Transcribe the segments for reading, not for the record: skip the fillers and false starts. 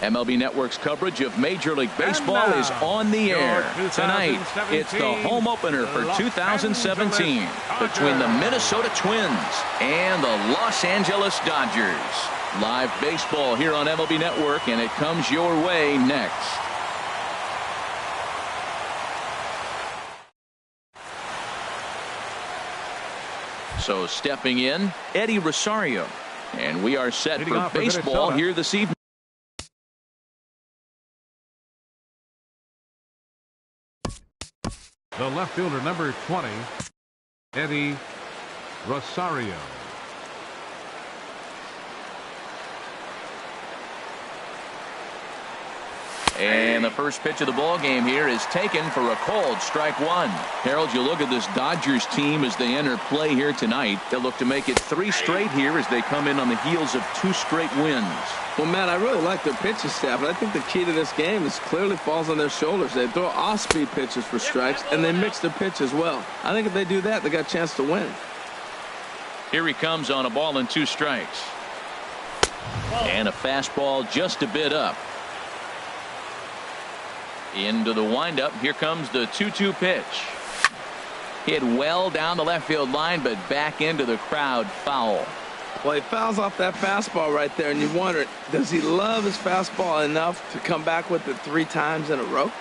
MLB Network's coverage of Major League Baseball is on the air. Tonight, it's the home opener for 2017 between the Minnesota Twins and the Los Angeles Dodgers. Live baseball here on MLB Network, and it comes your way next. So stepping in, Eddie Rosario. And we are set for baseball here this evening. The left fielder, number 20, Eddie Rosario. And the first pitch of the ball game here is taken for a called strike one. Harold, you look at this Dodgers team as they enter play here tonight. They'll look to make it 3 straight here as they come in on the heels of 2 straight wins. Well, Matt, I really like their pitching staff, and I think the key to this game is clearly falls on their shoulders. They throw off-speed pitches for strikes, and they mix their pitch as well. I think if they do that, they got a chance to win. Here he comes on a ball and 2 strikes. And a fastball just a bit up. Into the windup. Here comes the 2-2 pitch. Hit well down the left field line, but back into the crowd, foul. Well, he fouls off that fastball right there, and you wonder, does he love his fastball enough to come back with it 3 times in a row?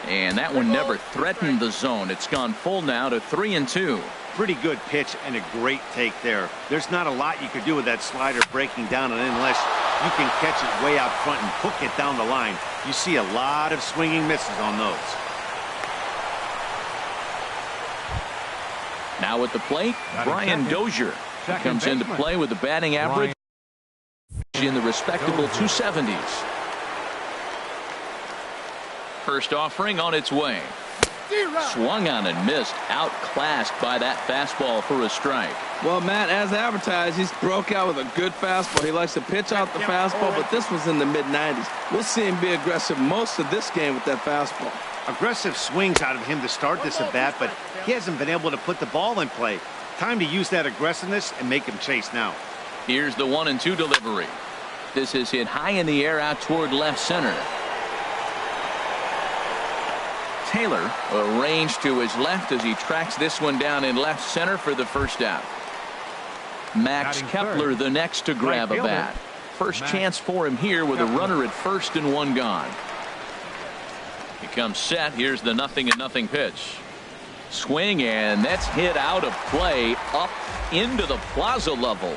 And that one never threatened the zone. It's gone full now to 3-2. Pretty good pitch and a great take there. There's not a lot you could do with that slider breaking down and in unless you can catch it way out front and hook it down the line. You see a lot of swinging misses on those. Now at the plate, Brian Dozier comes into play with a batting average in the respectable 270s. First offering on its way. Swung on and missed, outclassed by that fastball for a strike. Well, Matt, as advertised, he's broke out with a good fastball. He likes to pitch out the fastball, but this was in the mid-90s. We'll see him be aggressive most of this game with that fastball. Aggressive swings out of him to start this at bat, but he hasn't been able to put the ball in play. Time to use that aggressiveness and make him chase now. Here's the 1-2 delivery. This is hit high in the air out toward left center. Taylor arranged to his left as he tracks this one down in left center for the first out. Max Kepler the next to grab a bat. First chance for him here with a runner at first and 1 gone. He comes set. Here's the 0-0 pitch. Swing, and that's hit out of play up into the plaza level.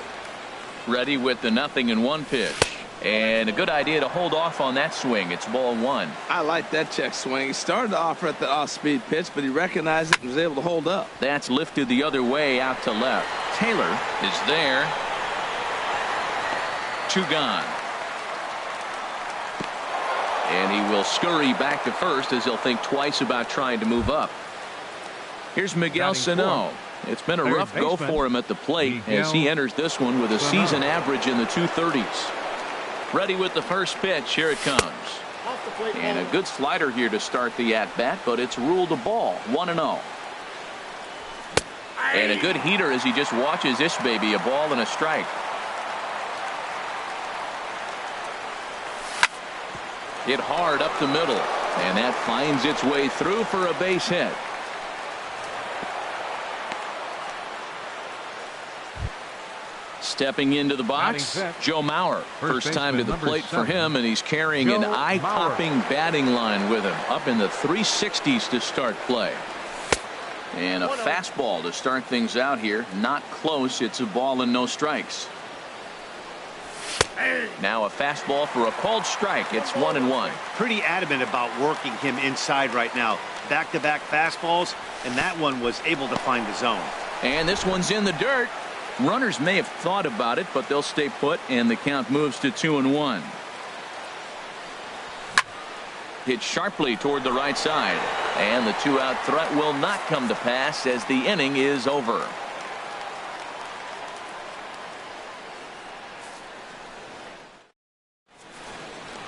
Ready with the 0-1 pitch. And a good idea to hold off on that swing. It's ball 1. I like that check swing. He started to offer at the off-speed pitch, but he recognized it and was able to hold up. That's lifted the other way out to left. Taylor is there. 2 gone. And he will scurry back to first as he'll think twice about trying to move up. Here's Miguel Sano. It's been a rough go for him at the plate as he enters this one with a season average in the 230s. Ready with the first pitch. Here it comes. And a good slider here to start the at-bat, but it's ruled a ball. 1-0. And a good heater as he just watches this baby. A ball and a strike. Hit hard up the middle. And that finds its way through for a base hit. Stepping into the box, Joe Mauer. First time to the plate for him, and he's carrying an eye-popping batting line with him. Up in the 360s to start play. And a fastball to start things out here. Not close. It's a ball and no strikes. Now a fastball for a called strike. It's 1-1. Pretty adamant about working him inside right now. Back-to-back fastballs, and that one was able to find the zone. And this one's in the dirt. Runners may have thought about it, but they'll stay put, and the count moves to 2-1. Hit sharply toward the right side, and the 2-out threat will not come to pass as the inning is over.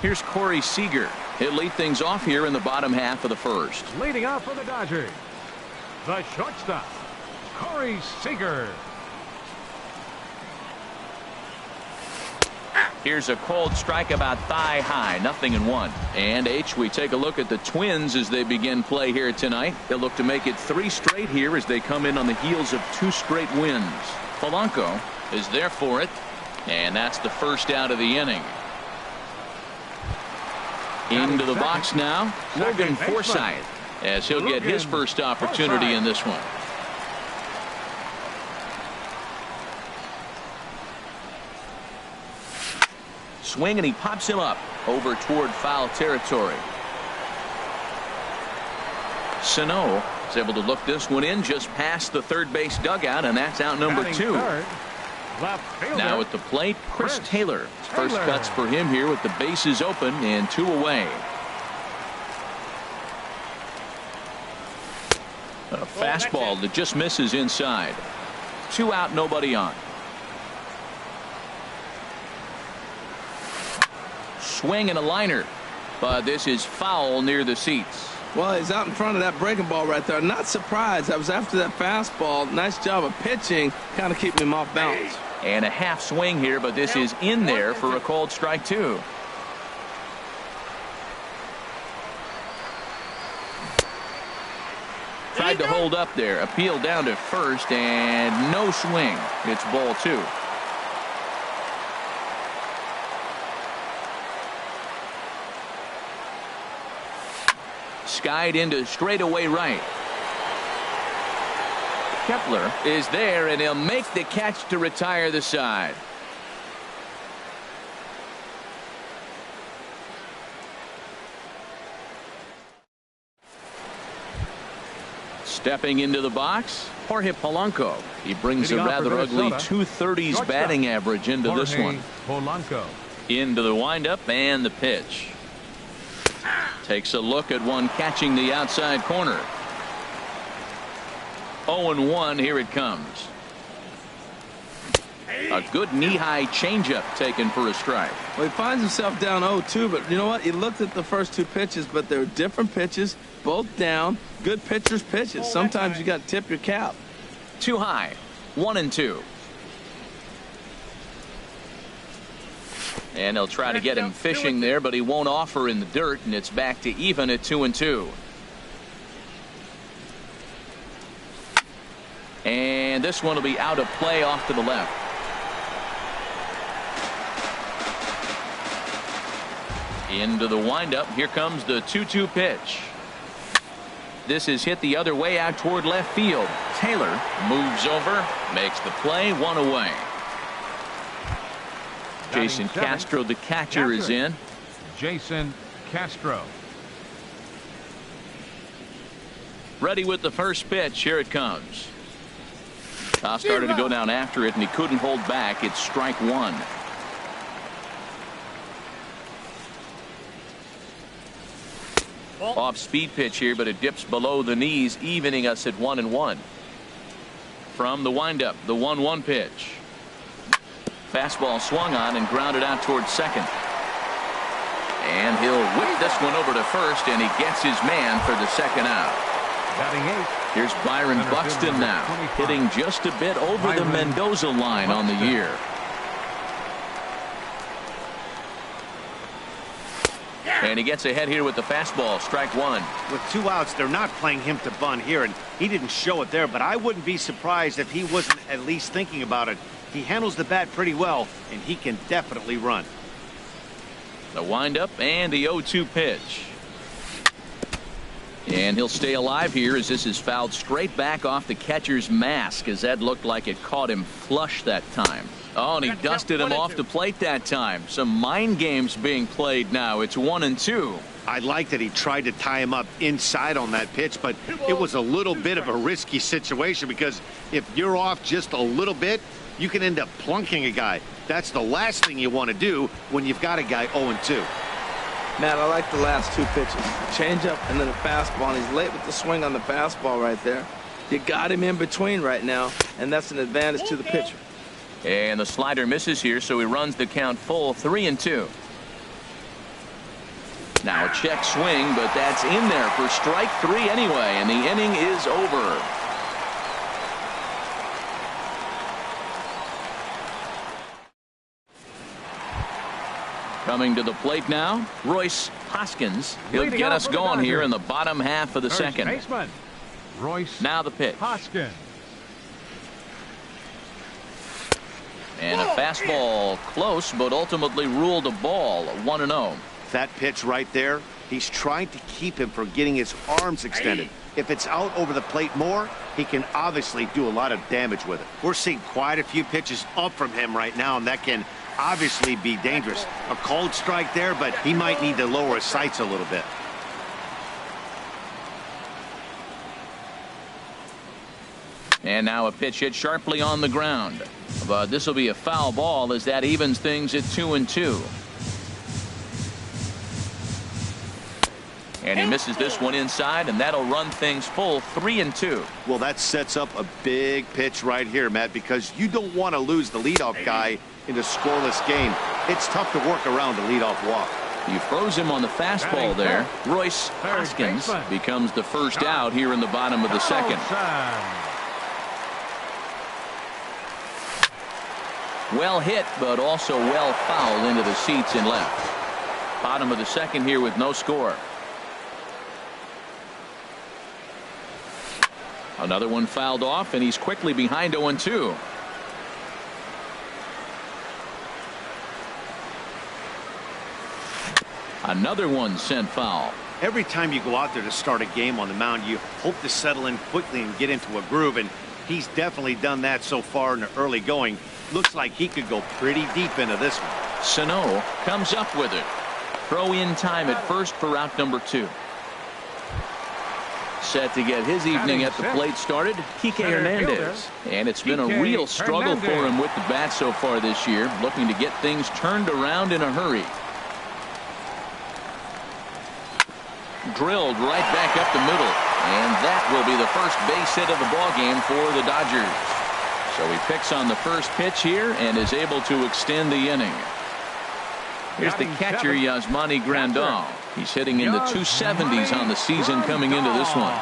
Here's Corey Seager. He'll lead things off here in the bottom half of the first. Leading off for the Dodgers, the shortstop, Corey Seager. Here's a cold strike about thigh high, 0-1. And H, we take a look at the Twins as they begin play here tonight. They'll look to make it 3 straight here as they come in on the heels of 2 straight wins. Polanco is there for it, and that's the first out of the inning. Into the box now, Logan Forsythe, as he'll get his first opportunity in this one. Swing, and he pops him up over toward foul territory. Sano is able to look this one in just past the third base dugout, and that's out number 2. Now at the plate, Chris Taylor. First cuts for him here with the bases open and 2 away. A fastball that just misses inside. 2 out, nobody on. Swing and a liner, but this is foul near the seats. Well, he's out in front of that breaking ball right there. Not surprised. I was after that fastball. Nice job of pitching, kind of keeping him off balance. And a half swing here, but this is in there for a called strike 2. Tried to hold up there, appeal down to first, and no swing. It's ball 2. Skied into straightaway right. Kepler is there, and he'll make the catch to retire the side. Stepping into the box, Jorge Polanco. He brings a rather ugly 230s batting average into this one. Polanco. Into the windup and the pitch. Takes a look at one catching the outside corner. 0-1, here it comes. A good knee-high changeup taken for a strike. Well, he finds himself down 0-2, but you know what? He looked at the first 2 pitches, but they're different pitches, both down. Good pitchers' pitches. Sometimes you got to tip your cap. Too high. 1-2. And they'll try to get him fishing there, but he won't offer in the dirt, and it's back to even at 2-2. And this one will be out of play off to the left. Into the windup. Here comes the 2-2 pitch. This is hit the other way out toward left field. Taylor moves over, makes the play, 1 away. Jason Castro, the catcher, is in. Jason Castro. Ready with the first pitch. Here it comes. Started to go down after it, and he couldn't hold back. It's strike 1. Off speed pitch here, but it dips below the knees, evening us at 1-1. From the windup, the 1-1 pitch. Fastball swung on and grounded out towards second. And he'll whip this one over to first, and he gets his man for the second out. Batting 8. Here's Byron Buxton now, hitting just a bit over the Mendoza line on the year. And he gets ahead here with the fastball, strike 1. With 2 outs, they're not playing him to bunt here, and he didn't show it there, but I wouldn't be surprised if he wasn't at least thinking about it. He handles the bat pretty well, and he can definitely run. The windup and the 0-2 pitch. And he'll stay alive here as this is fouled straight back off the catcher's mask, as that looked like it caught him flush that time. Oh, and he dusted him off the plate that time. Some mind games being played now. It's 1-2. I like that he tried to tie him up inside on that pitch, but it was a little bit of a risky situation, because if you're off just a little bit, you can end up plunking a guy. That's the last thing you want to do when you've got a guy 0-2. Matt, I like the last 2 pitches. Changeup and then a fastball, and he's late with the swing on the fastball right there. You got him in between right now, and that's an advantage to the pitcher. And the slider misses here, so he runs the count full, 3-2. Now a check swing, but that's in there for strike 3 anyway, and the inning is over. Coming to the plate now, Royce Hoskins. He'll Leading get off us for the going here Dodgers. in the bottom half of the First second. baseman, Royce Now the pitch. Hoskins. And a fastball close, but ultimately ruled a ball, 1-0. That pitch right there, he's trying to keep him from getting his arms extended. If it's out over the plate more, he can obviously do a lot of damage with it. We're seeing quite a few pitches up from him right now, and that can obviously be dangerous. A cold strike there, but he might need to lower his sights a little bit. And now a pitch hit sharply on the ground. But this will be a foul ball as that evens things at 2-2. And he misses this one inside, and that'll run things full 3-2. Well, that sets up a big pitch right here, Matt, because you don't want to lose the leadoff guy in a scoreless game. It's tough to work around the leadoff walk. You froze him on the fastball there. Royce Hoskins becomes the first out here in the bottom of the second. Well hit, but also well fouled into the seats in left. Bottom of the second here with no score. Another one fouled off, and he's quickly behind 0-2. Another one sent foul. Every time you go out there to start a game on the mound, you hope to settle in quickly and get into a groove, and he's definitely done that so far in the early going. Looks like he could go pretty deep into this one. Sano comes up with it. Throw in time at first for out number 2. Set to get his evening at the plate started, Kike Hernandez. And it's been a real struggle for him with the bat so far this year, looking to get things turned around in a hurry. Drilled right back up the middle, and that will be the first base hit of the ball game for the Dodgers. So he picks on the first pitch here and is able to extend the inning. Here's the catcher, Yasmani Grandal. He's hitting in the 270s on the season coming into this one.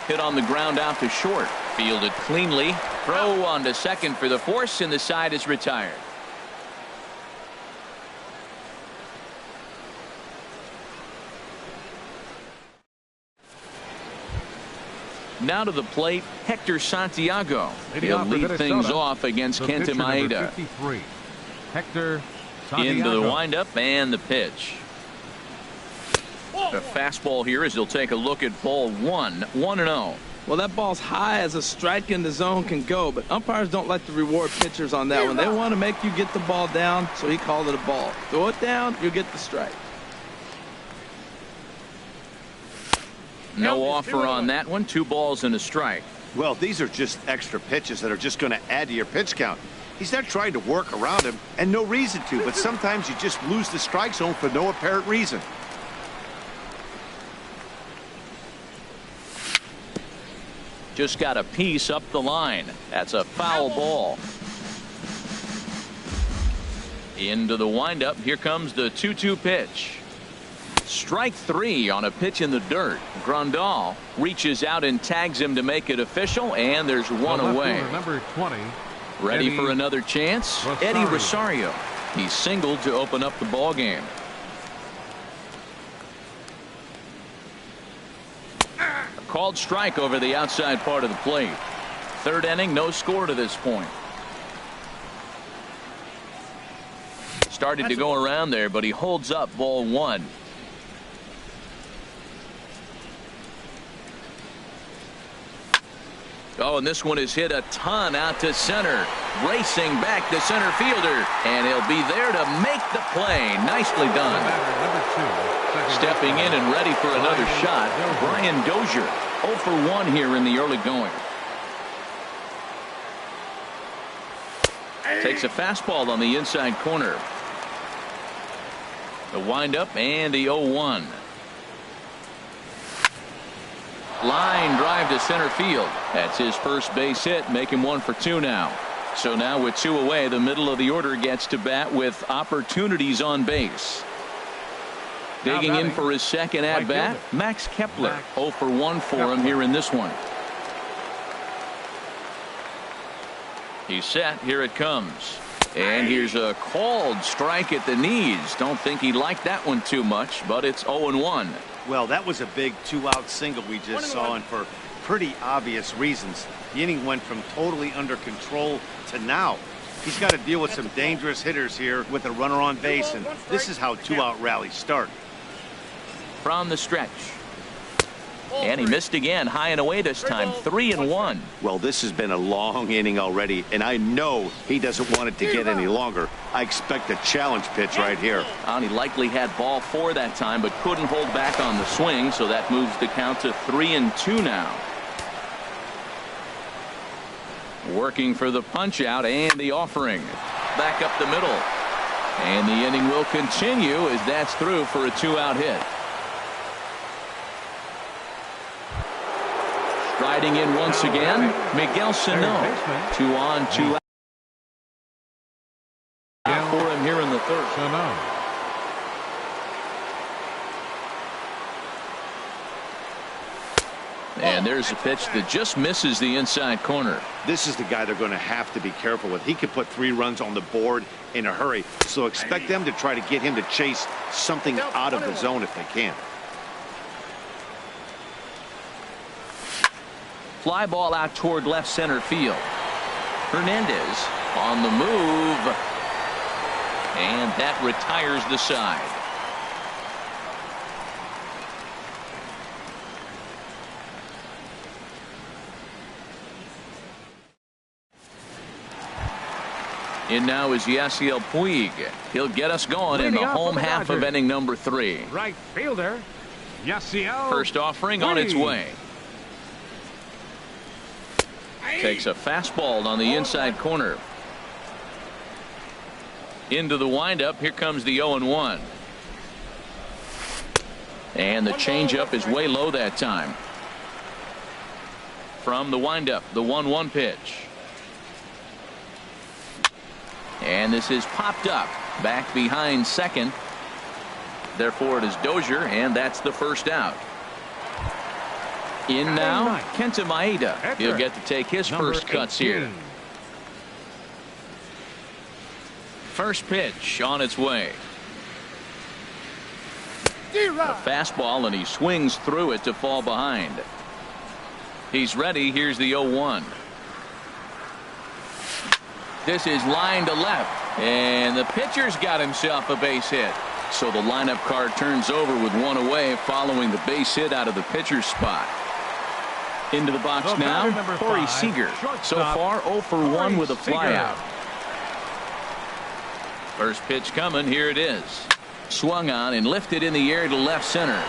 Hit on the ground out to short. Fielded cleanly. Throw on to second for the force, and the side is retired. Now to the plate, Hector Santiago. He'll lead things off against Kenta Maeda. Hector Santiago. Into the windup and the pitch. A fastball here as he'll take a look at ball 1-0. Well, that ball's high as a strike in the zone can go, but umpires don't like to reward pitchers on that one. They want to make you get the ball down, so he called it a ball. Throw it down, you'll get the strike. No offer on that one. 2 balls and a strike. Well, these are just extra pitches that are just going to add to your pitch count. He's not trying to work around him, and no reason to, but sometimes you just lose the strike zone for no apparent reason. Just got a piece up the line. That's a foul ball. Into the windup. Here comes the 2-2 pitch. Strike 3 on a pitch in the dirt. Grandal reaches out and tags him to make it official, and there's one away. Number 20. Ready Eddie for another chance? Rosario. Eddie Rosario. He singled to open up the ball game. A called strike over the outside part of the plate. Third inning, no score to this point. Started to go around there, but he holds up ball 1. Oh, and this one is hit a ton out to center. Racing back the center fielder, and he'll be there to make the play. Nicely done. Stepping in and ready for another shot, Brian Dozier. 0 for 1 here in the early going. Takes a fastball on the inside corner. The windup and the 0-1. Line drive to center field. That's his first base hit, make him 1 for 2 now. So now with 2 away, the middle of the order gets to bat with opportunities on base. Digging in for his second at bat, Max Kepler. 0 for 1 for him here in this one. He's set. Here it comes. And here's a called strike at the knees. Don't think he liked that one too much, but it's 0-1. Well, that was a big 2-out single we just saw, and for pretty obvious reasons. The inning went from totally under control to now. He's got to deal with some dangerous hitters here with a runner on base, and this is how 2-out rallies start. From the stretch. And he missed again, high and away this time, 3-1. Well, this has been a long inning already, and I know he doesn't want it to get any longer. I expect a challenge pitch right here. And he likely had ball 4 that time, but couldn't hold back on the swing, so that moves the count to 3-2 now. Working for the punch out and the offering. Back up the middle. And the inning will continue as that's through for a 2-out hit. Riding in once again, Miguel Sano. 2 on, 2 out for him here in the third. And there's a pitch that just misses the inside corner. This is the guy they're going to have to be careful with. He could put 3 runs on the board in a hurry, so expect them to try to get him to chase something out of the zone if they can. Fly ball out toward left center field. Hernandez on the move. And that retires the side. In now is Yasiel Puig. He'll get us going in the home half of inning number 3. Right fielder, Yasiel. First offering on its way. Takes a fastball on the inside corner. Into the windup. Here comes the 0-1. And the changeup is way low that time. From the windup, the 1-1 pitch. And this is popped up. Back behind second. Therefore it is Dozier, and that's the first out. In now, Kenta Maeda. He'll get to take his first cuts here. First pitch on its way. A fastball, and he swings through it to fall behind. He's ready. Here's the 0-1. This is line to left, and the pitcher's got himself a base hit. So the lineup card turns over with 1 away following the base hit out of the pitcher's spot. Into the box now, Corey Seager. So far 0 for 1 with a flyout. First pitch coming. Here it is. Swung on and lifted in the air to left center.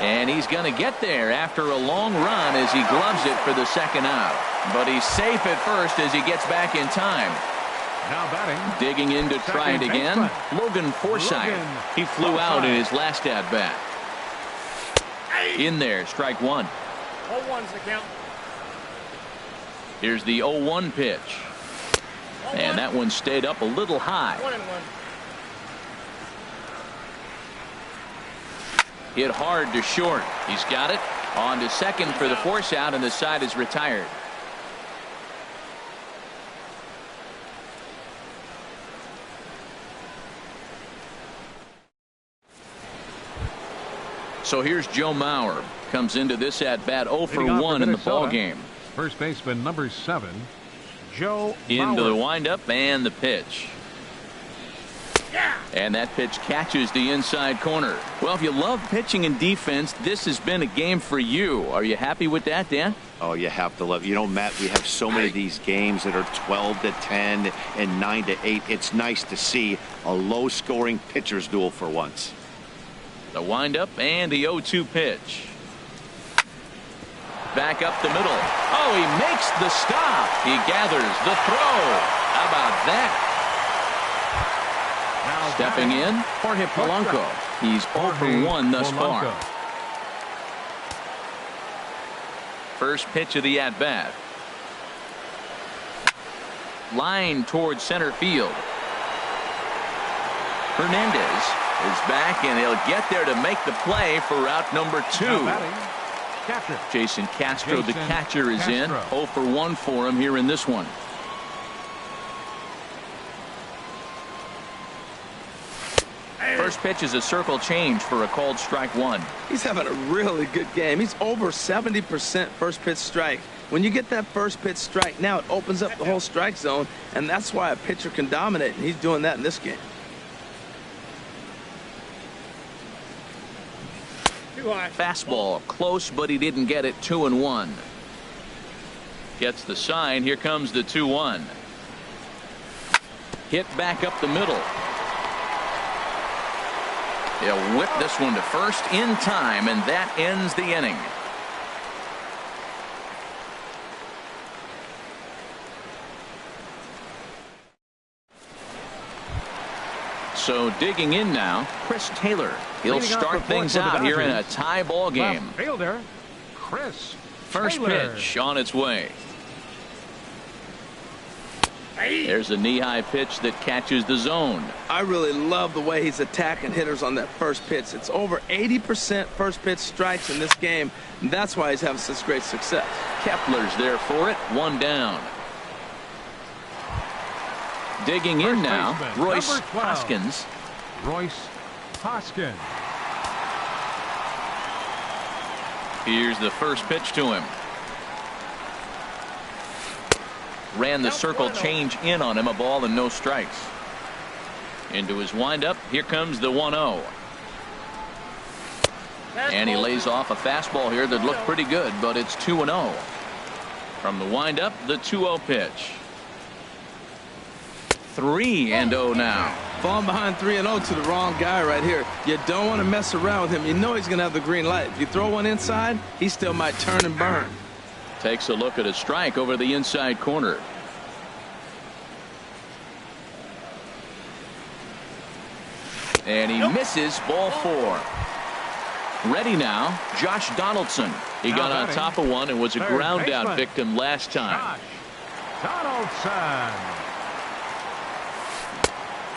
And he's going to get there after a long run as he gloves it for the second out. But he's safe at first as he gets back in time. Now batting. Digging in to try it again. Logan Forsythe. He flew out in his last at bat. In there, strike 1. 0-1's the count. Here's the 0-1 pitch. And that one stayed up a little high. 1-1. Hit hard to short. He's got it. On to second for the force out, and the side is retired. So here's Joe Mauer. Comes into this at bat 0 for 1 in the ball game. First baseman number 7, Joe Into Mauer. the windup and the pitch. And that pitch catches the inside corner. Well, if you love pitching and defense, this has been a game for you. Are you happy with that, Dan? Oh, you have to love. You know, Matt, we have so many of these games that are 12-10 and 9-8. It's nice to see a low-scoring pitcher's duel for once. The windup and the 0-2 pitch. Back up the middle. Oh, he makes the stop. He gathers the throw. How about that? Now Stepping in, Jorge Polanco. He's 0 for 1 thus far. First pitch of the at-bat. Line towards center field. Hernandez is back, and he'll get there to make the play for route number 2. Catcher. Jason Castro, the Jason catcher, is in. Castro. 0 for 1 for him here in this one. First pitch is a circle change for a called strike one. He's having a really good game. He's over 70% first pitch strike. When you get that first pitch strike, now it opens up the whole strike zone, and that's why a pitcher can dominate, and he's doing that in this game. Too high. Fastball close, but he didn't get it. 2-1. Gets the sign. Here comes the 2-1. Hit back up the middle. He'll whip this one to first in time, and that ends the inning. So digging in now, Chris Taylor. He'll start things out here in a tie ball game. Left fielder, Chris First Taylor. pitch on its way. There's a knee-high pitch that catches the zone. I really love the way he's attacking hitters on that first pitch. It's over 80% first pitch strikes in this game, and that's why he's having such great success. Kepler's there for it. One down. Digging in now, baseman, Royce number 12. Hoskins. Royce Hoskins. Here's the first pitch to him. Ran the circle change in on him. A ball and no strikes. Into his windup. Here comes the 1-0. And he lays off a fastball here that looked pretty good, but it's 2-0. From the windup, the 2-0 pitch. 3-0 now. Falling behind 3-0 to the wrong guy right here. You don't want to mess around with him. You know he's going to have the green light. If you throw one inside, he still might turn and burn. Takes a look at a strike over the inside corner. And he misses. Ball 4. Ready now, Josh Donaldson. He got on top of one and was a ground out victim last time. Josh Donaldson.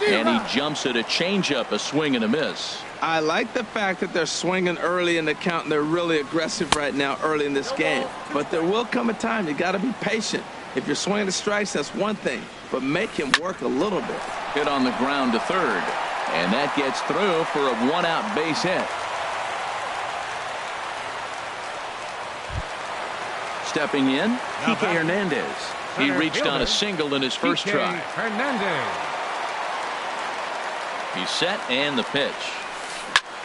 And he jumps at a changeup, a swing and a miss. I like the fact that they're swinging early in the count, and they're really aggressive right now early in this game. But there will come a time you got to be patient. If you're swinging the strikes, that's one thing, but make him work a little bit. Hit on the ground to third, and that gets through for a one-out base hit. Stepping in, Kike Hernandez. He reached on a single in his first try. Hernandez. He's set, and the pitch.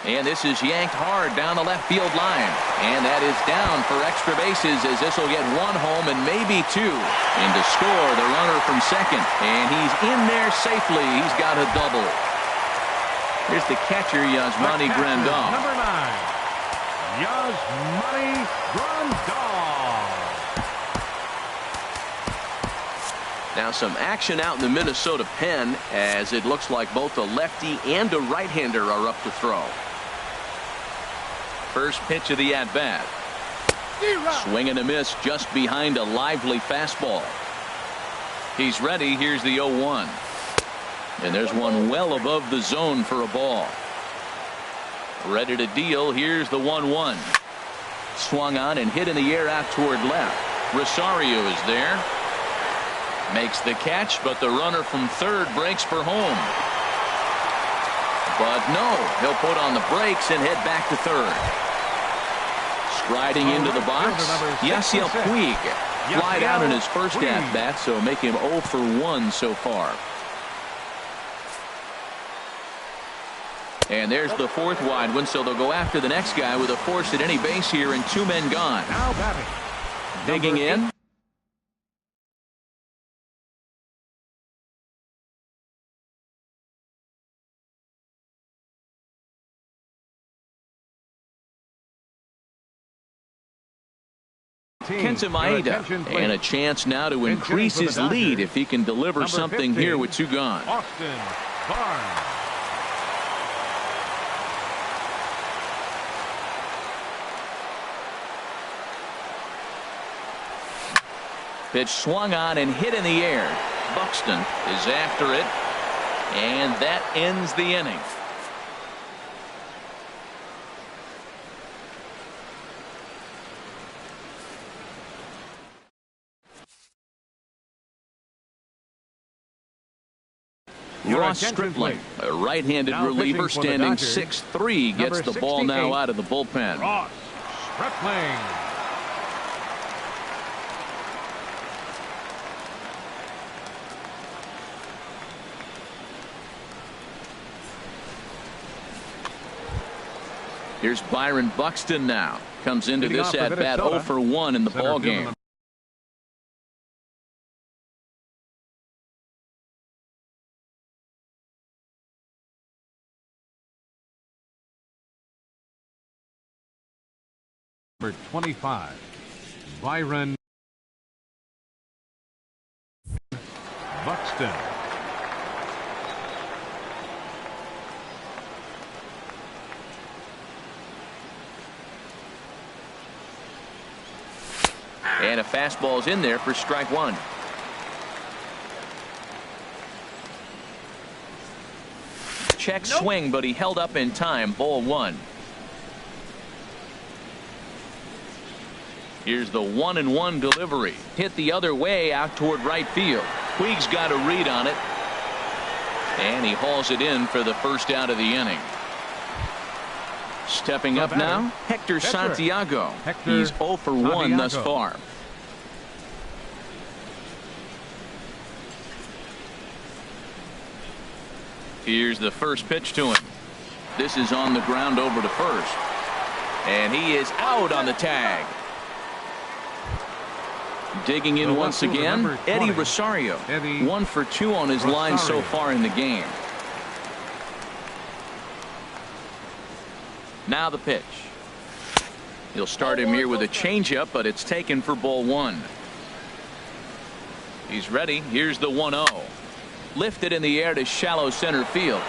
And this is yanked hard down the left field line. And that is down for extra bases, as this will get one home and maybe two. And to score, the runner from second. And he's in there safely. He's got a double. Here's the catcher, Yasmani Grandal. Number 9, Yasmani Grandal. Now some action out in the Minnesota pen, as it looks like both a lefty and a right-hander are up to throw. First pitch of the at-bat. Swing and a miss just behind a lively fastball. He's ready. Here's the 0-1. And there's one well above the zone for a ball. Ready to deal. Here's the 1-1. Swung on and hit in the air out toward left. Rosario is there. Makes the catch, but the runner from third breaks for home. But no, he'll put on the brakes and head back to third. Striding into the box, Yasiel Puig. Flied out in his first at-bat, so make him 0 for 1 so far. And there's the fourth wide one, so they'll go after the next guy with a force at any base here and 2 men gone. Now batting. Digging in. Kenta Maeda, and a chance now to increase his lead if he can deliver something here with 2 gone. Austin Barnes. Pitch swung on and hit in the air. Buxton is after it, and that ends the inning. Ross Stripling, a right-handed reliever standing 6'3", gets the ball now out of the bullpen. Ross Stripling. Here's Byron Buxton now. Comes into this at-bat 0 for 1 in the ball game. Number 25, Byron Buxton. And a fastball's in there for strike one. Check swing, but he held up in time. Ball one. Here's the 1-1 delivery. Hit the other way out toward right field. Puig's got a read on it. And he hauls it in for the first out of the inning. Stepping up now, Hector Santiago. He's 0 for 1 thus far. Here's the first pitch to him. This is on the ground over to first. And he is out on the tag. Digging in once again, Eddie Rosario. 1 for 2 on his line so far in the game. Now the pitch. He'll start him here with a changeup, but it's taken for ball one. He's ready. Here's the 1-0. Lifted in the air to shallow center field.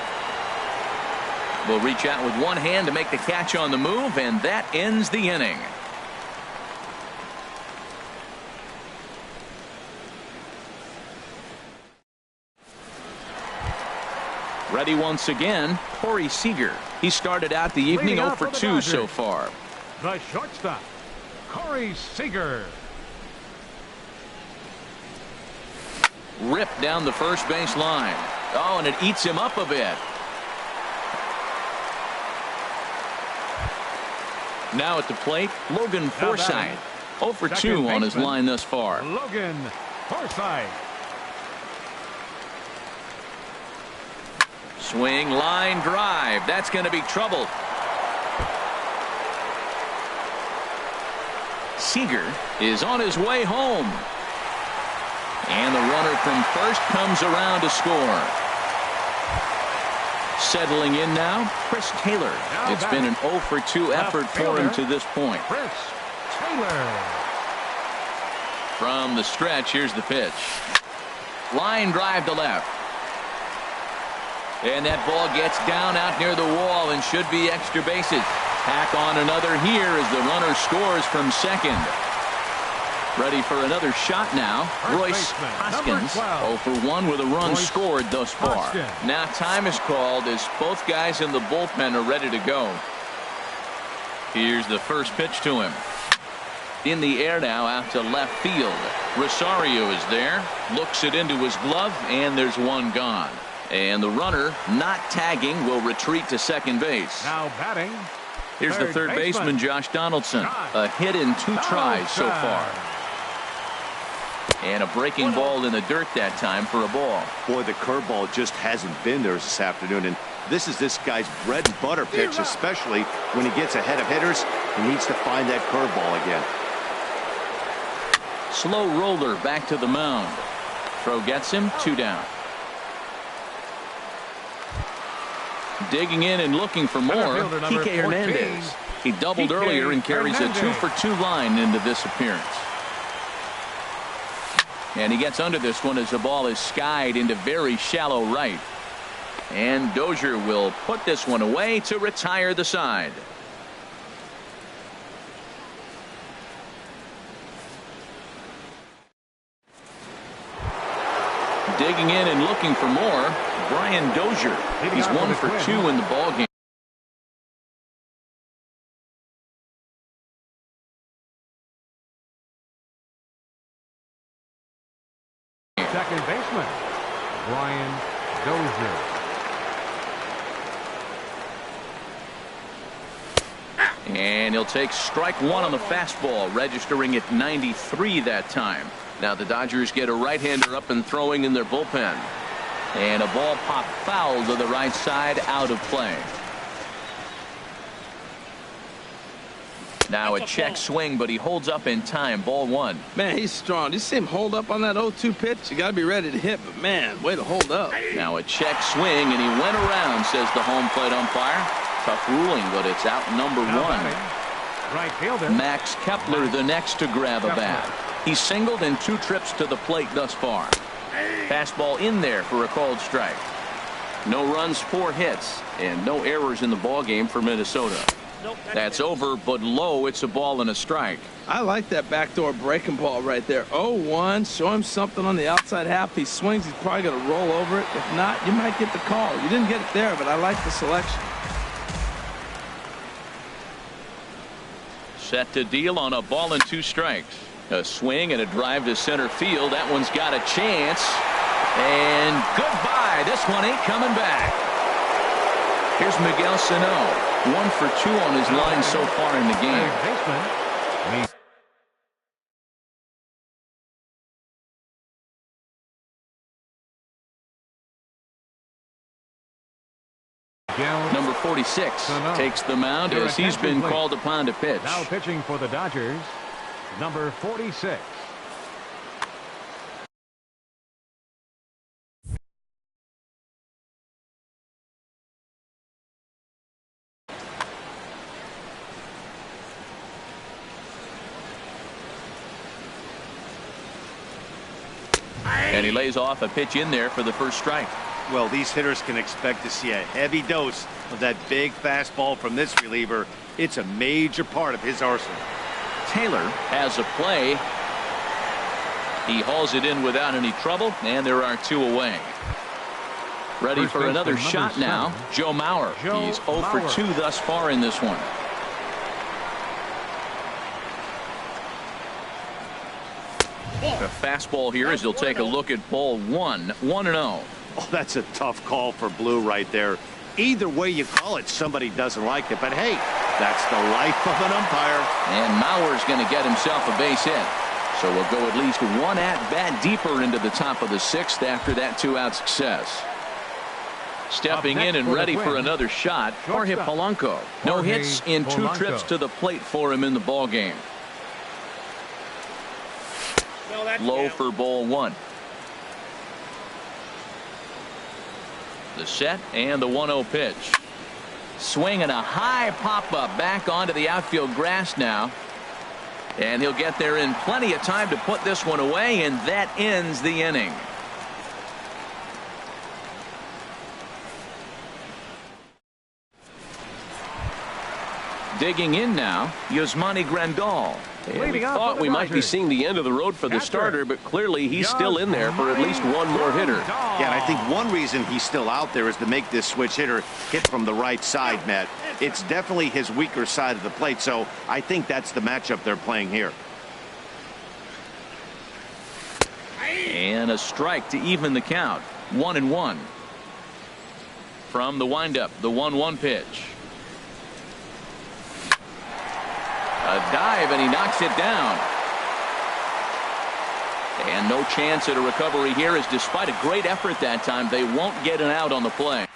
Will reach out with one hand to make the catch on the move, and that ends the inning. Ready once again, Corey Seager. He started out the evening 0 for 2 so far. The shortstop, Corey Seager. Ripped down the first base line. Oh, and it eats him up a bit. Now at the plate, Logan Forsythe. 0 for 2 on his line thus far. Logan Forsythe. Swing, line drive. That's going to be trouble. Seager is on his way home. And the runner from first comes around to score. Settling in now, Chris Taylor. It's been an 0 for 2 effort for him to this point. Chris Taylor. From the stretch, here's the pitch. Line drive to left. And that ball gets down out near the wall and should be extra bases. Tack on another here as the runner scores from second. Ready for another shot now. Royce Hoskins 0 for 1 with a run scored thus far. Now time is called as both guys in the bullpen are ready to go. Here's the first pitch to him. In the air now out to left field. Rosario is there. Looks it into his glove, and there's one gone. And the runner, not tagging, will retreat to second base. Now batting. Here's the third baseman, Josh Donaldson. A hit in 2 tries so far. And a breaking ball in the dirt that time for a ball. Boy, the curveball just hasn't been there this afternoon. And this is this guy's bread and butter pitch, especially when he gets ahead of hitters. He needs to find that curveball again. Slow roller back to the mound. Throw gets him, 2 down. Digging in and looking for more, Kike Hernandez. He doubled earlier and carries a 2 for 2 line into this appearance. And he gets under this one as the ball is skied into very shallow right. And Dozier will put this one away to retire the side. Digging in and looking for more, Brian Dozier. He's 1 for 2 in the ballgame. Second baseman, Brian Dozier. And he'll take strike one on the fastball, registering at 93 that time. Now the Dodgers get a right-hander up and throwing in their bullpen. And a ball popped foul to the right side, out of play. Now a check swing, but he holds up in time. Ball one. Man, he's strong. You see him hold up on that 0-2 pitch? You got to be ready to hit, but man, way to hold up. Now a check swing, and he went around, says the home plate umpire. Tough ruling, but it's out number one. Right fielder Max Kepler, the next to grab a bat. He's singled in 2 trips to the plate thus far. Fastball in there for a called strike. No runs, 4 hits, and no errors in the ball game for Minnesota. That's over, but low. It's a ball and a strike. I like that backdoor breaking ball right there. 0-1. Show him something on the outside half. He swings, he's probably going to roll over it. If not, you might get the call. You didn't get it there, but I like the selection. Set to deal on a ball and 2 strikes. A swing and a drive to center field. That one's got a chance. And goodbye. This one ain't coming back. Here's Miguel Sano. 1 for 2 on his line so far in the game. Number 46 takes the mound as he's been called upon to pitch. Now pitching for the Dodgers, number 46. And he lays off a pitch in there for the first strike. Well, these hitters can expect to see a heavy dose of that big fastball from this reliever. It's a major part of his arsenal. Taylor has a play. He hauls it in without any trouble, and there are 2 away. Ready for another shot now. Joe Mauer. He's 0 for 2 thus far in this one. A fastball here as he'll take a look at ball 1. 1-0. Oh, that's a tough call for Blue right there. Either way you call it, somebody doesn't like it. But hey, that's the life of an umpire. And Mauer's going to get himself a base hit. So we'll go at least 1 at-bat deeper into the top of the 6th after that 2-out success. Stepping in and ready for another shot, Jorge Polanco. No hits in 2 trips to the plate for him in the ball game. Low for ball 1. The set and the 1-0 pitch. Swing and a high pop-up back onto the outfield grass now. And he'll get there in plenty of time to put this one away, and that ends the inning. Digging in now, Yasmani Grandal. And we thought we might be seeing the end of the road for the starter, but clearly he's still in there for at least 1 more hitter. Yeah, and I think one reason he's still out there is to make this switch hitter hit from the right side, Matt. It's definitely his weaker side of the plate, so I think that's the matchup they're playing here. And a strike to even the count. 1-1. From the windup, the 1-1 pitch. A dive, and he knocks it down. And no chance at a recovery here, as despite a great effort that time, they won't get an out on the play.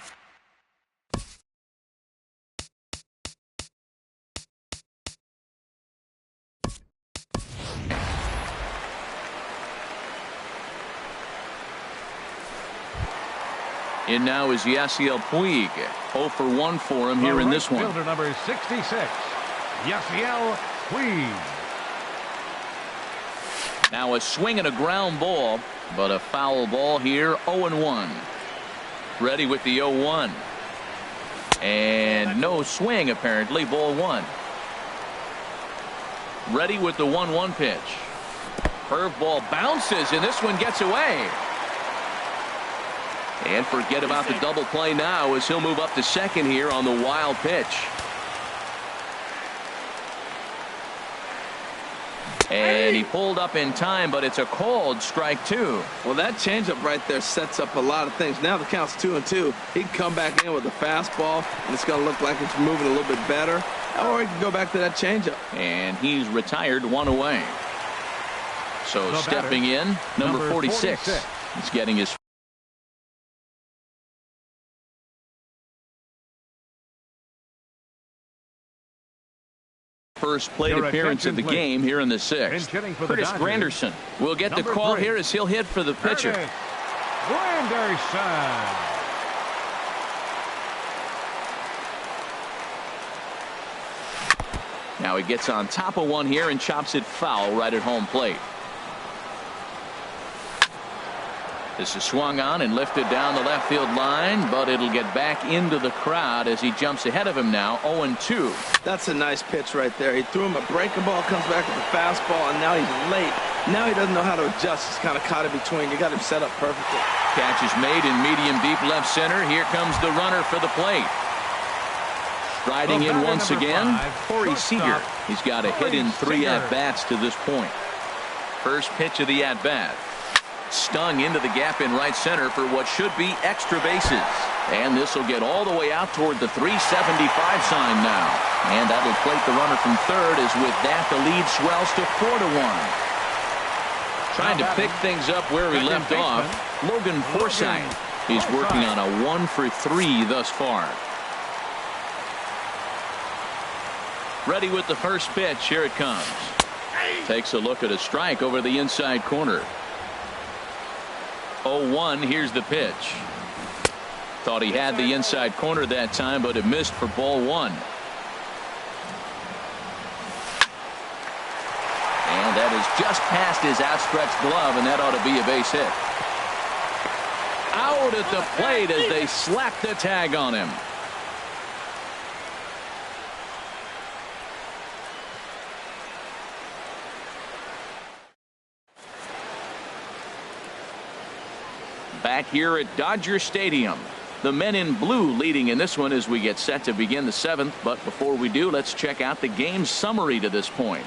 And now is Yasiel Puig. 0 for 1 for him here in this one. Fielder number 66. Yasiel Puig. Now a swing and a ground ball, but a foul ball here. 0-1. Ready with the 0-1. And no swing apparently. Ball 1. Ready with the 1-1 pitch. Curveball bounces, and this one gets away. And forget about the double play now as he'll move up to second here on the wild pitch. And he pulled up in time, but it's a called strike 2. Well, that changeup right there sets up a lot of things. Now the count's 2-2. He can come back in with a fastball, and it's going to look like it's moving a little bit better. Or he can go back to that changeup. And he's retired, 1 away. So The stepping in, number 46. He's getting his first plate appearance of the game here in the 6th. Curtis Granderson will get the call here as he'll hit for the pitcher. Granderson. Now he gets on top of one here and chops it foul right at home plate. This is swung on and lifted down the left field line, but it'll get back into the crowd as he jumps ahead of him now, 0-2. That's a nice pitch right there. He threw him a breaking ball, comes back with a fastball, and now he's late. Now he doesn't know how to adjust. He's kind of caught in between. You got him set up perfectly. Catch is made in medium deep left center. Here comes the runner for the plate. Striding in once again, Corey Seager. He's got a hit in 3 at-bats to this point. First pitch of the at-bat. Stung into the gap in right center for what should be extra bases. And this will get all the way out toward the 375 sign now. And that'll plate the runner from third, as with that the lead swells to 4-1. Trying to pick things up where he left off, Logan Forsythe. He's working on a 1-for-3 thus far. Ready with the first pitch. Here it comes. Takes a look at a strike over the inside corner. 0-1. Here's the pitch. Thought he had the inside corner that time, but it missed for ball 1. And that is just past his outstretched glove, and that ought to be a base hit. Out at the plate as they slap the tag on him. Back here at Dodger Stadium, the men in blue leading in this one as we get set to begin the 7th. But before we do, let's check out the game summary to this point.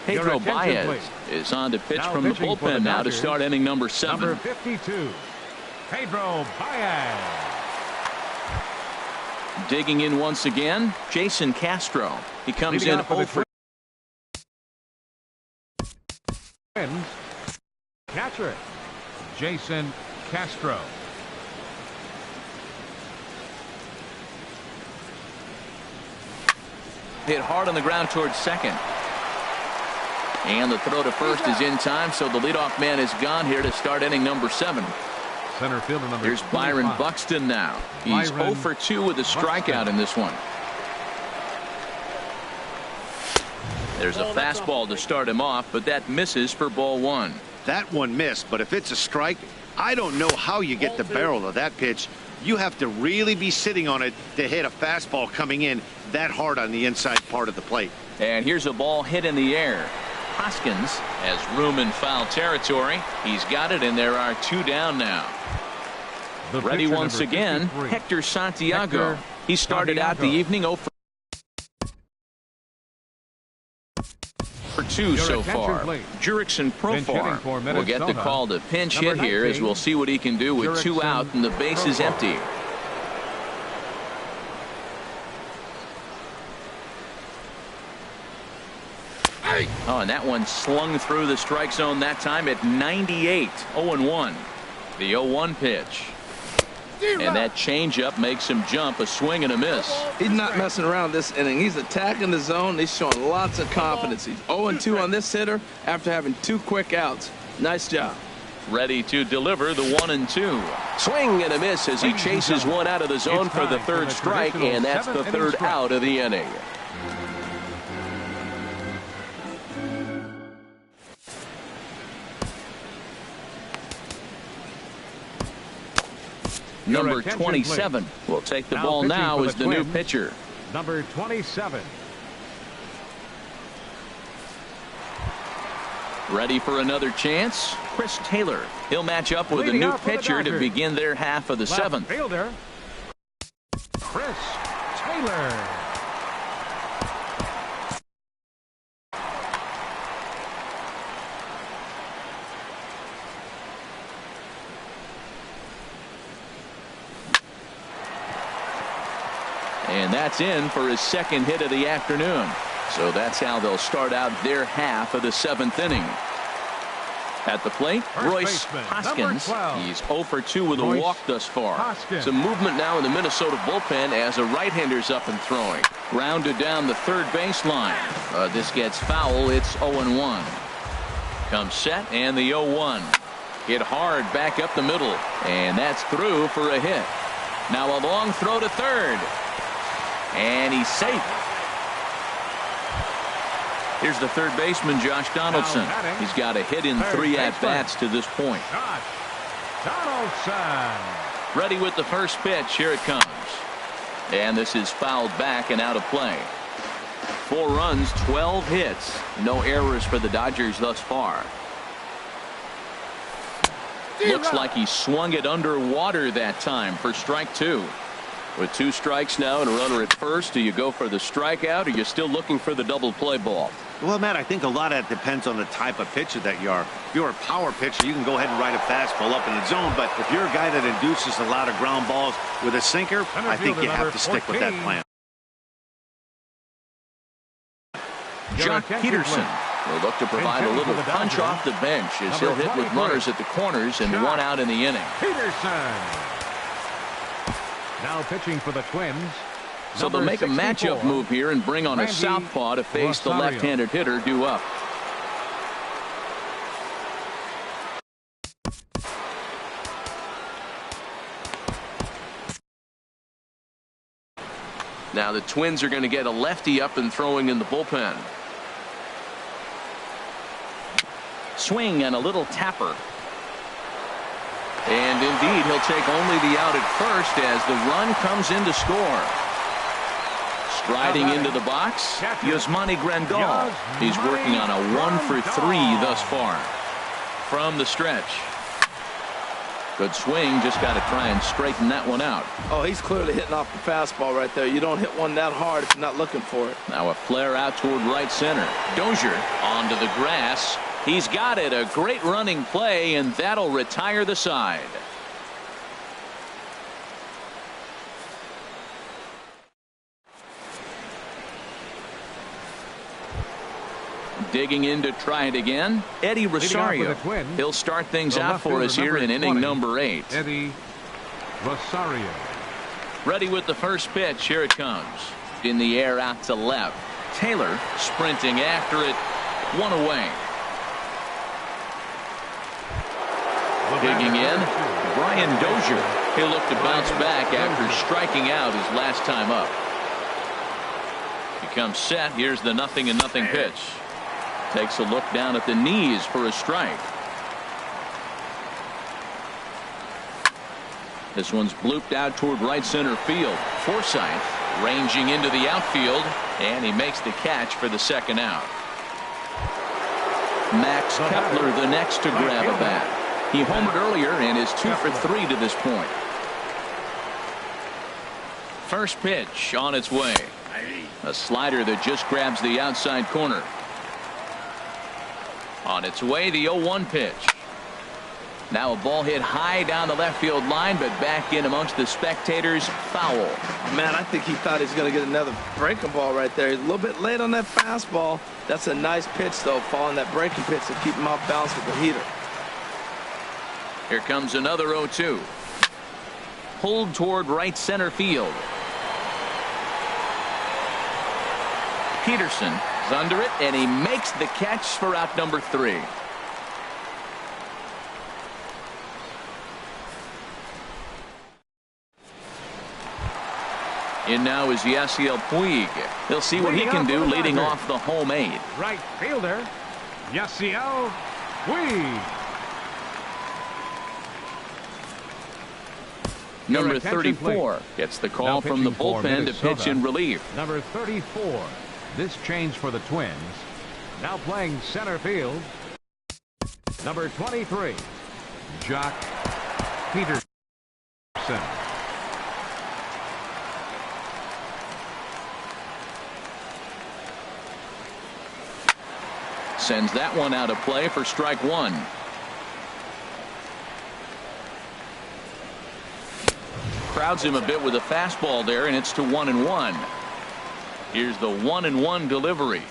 Pedro Baez is on to pitch from the bullpen now to start inning number 7. Number 52, Pedro Baez. Digging in once again, Jason Castro. He comes in 0 for catcher Jason Castro. Hit hard on the ground towards second. And the throw to first is in time, so the leadoff man is gone here to start inning number 7. Center fielder number Here's Byron Buxton now. He's 0 for 2 with a strikeout in this one. There's a fastball to start him off, but that misses for ball 1. That one missed, but if it's a strike, I don't know how you get the barrel of that pitch. You have to really be sitting on it to hit a fastball coming in that hard on the inside part of the plate. And here's a ball hit in the air. Hoskins has room in foul territory. He's got it, and there are 2 down now. Ready once again, Hector Santiago. He started out the evening 0 for 2 so far. Jurickson Profar will get the call to pinch hit here, as we'll see what he can do with 2 out and the base is empty. Oh, and that one slung through the strike zone that time at 98. 0-1. The 0-1 pitch. And that changeup makes him jump, a swing and a miss. He's not messing around this inning. He's attacking the zone. He's showing lots of confidence. He's 0-2 on this hitter after having 2 quick outs. Nice job. Ready to deliver the 1-2. Swing and a miss as he chases one out of the zone for the 3rd strike, and that's the 3rd out of the inning. Number 27 will take the ball now as the new pitcher. Number 27. Ready for another chance? Chris Taylor. He'll match up with a new pitcher to begin their half of the 7th. Fielder Chris Taylor. And that's in for his second hit of the afternoon. So that's how they'll start out their half of the 7th inning. At the plate, Royce Hoskins. He's 0 for 2 with a walk thus far. Some movement now in the Minnesota bullpen as a right-hander's up and throwing. Grounded down the third baseline. This gets foul. It's 0-1. Comes set and the 0-1. Hit hard back up the middle. And that's through for a hit. Now a long throw to third. And he's safe. Here's the third baseman, Josh Donaldson. He's got a hit in 3 at-bats to this point. Donaldson. Ready with the first pitch. Here it comes. And this is fouled back and out of play. 4 runs, 12 hits. No errors for the Dodgers thus far. Looks like he swung it underwater that time for strike 2. With 2 strikes now and a runner at first, do you go for the strikeout or are you still looking for the double play ball? Well, Matt, I think a lot of that depends on the type of pitcher that you are. If you're a power pitcher, you can go ahead and ride a fastball up in the zone. But if you're a guy that induces a lot of ground balls with a sinker, I think you have to stick with that plan. Jock Peterson will look to provide a little punch off the bench as he'll hit with runners at the corners and 1 out in the inning. Peterson. Now pitching for the Twins. So they'll make a matchup move here and bring on a southpaw to face the left-handed hitter due up. Now the Twins are going to get a lefty up and throwing in the bullpen. Swing and a little tapper. And indeed, he'll take only the out at first as the run comes in to score. Striding into the box, Yasmani Grandal. He's working on a 1 for 3 thus far. From the stretch. Good swing, just got to try and straighten that one out. Oh, he's clearly hitting off the fastball right there. You don't hit one that hard if you're not looking for it. Now a flare out toward right center. Dozier onto the grass. He's got it. A great running play, and that'll retire the side. Digging in to try it again, Eddie Rosario. He'll start things out for us here in inning number 8. Eddie Rosario. Ready with the first pitch. Here it comes. In the air out to left. Taylor sprinting after it. 1 away. Digging in, Brian Dozier. He'll look to bounce back after striking out his last time up. He comes set. Here's the 0-0 pitch. Takes a look down at the knees for a strike. This one's blooped out toward right center field. Forsythe ranging into the outfield, and he makes the catch for the second out. Max Kepler the next to grab a bat. He homered earlier and is 2 for 3 to this point. First pitch on its way. A slider that just grabs the outside corner. On its way, the 0-1 pitch. Now a ball hit high down the left field line, but back in amongst the spectators. Foul. Man, I think he thought he was going to get another breaking ball right there. He's a little bit late on that fastball. That's a nice pitch, though, following that breaking pitch to keep him off balance with the heater. Here comes another 0-2. Pulled toward right center field. Peterson is under it, and he makes the catch for out number 3. In now is Yasiel Puig. He'll see what he can do leading off the home 8. Right fielder, Yasiel Puig. Number 34 gets the call from the bullpen to pitch in relief. Number 34. This change for the Twins. Now playing center field. Number 23. Jock Peterson. Sends that one out of play for strike 1. crowds him a bit with a fastball there, and it's to 1-1. Here's the 1-1 delivery.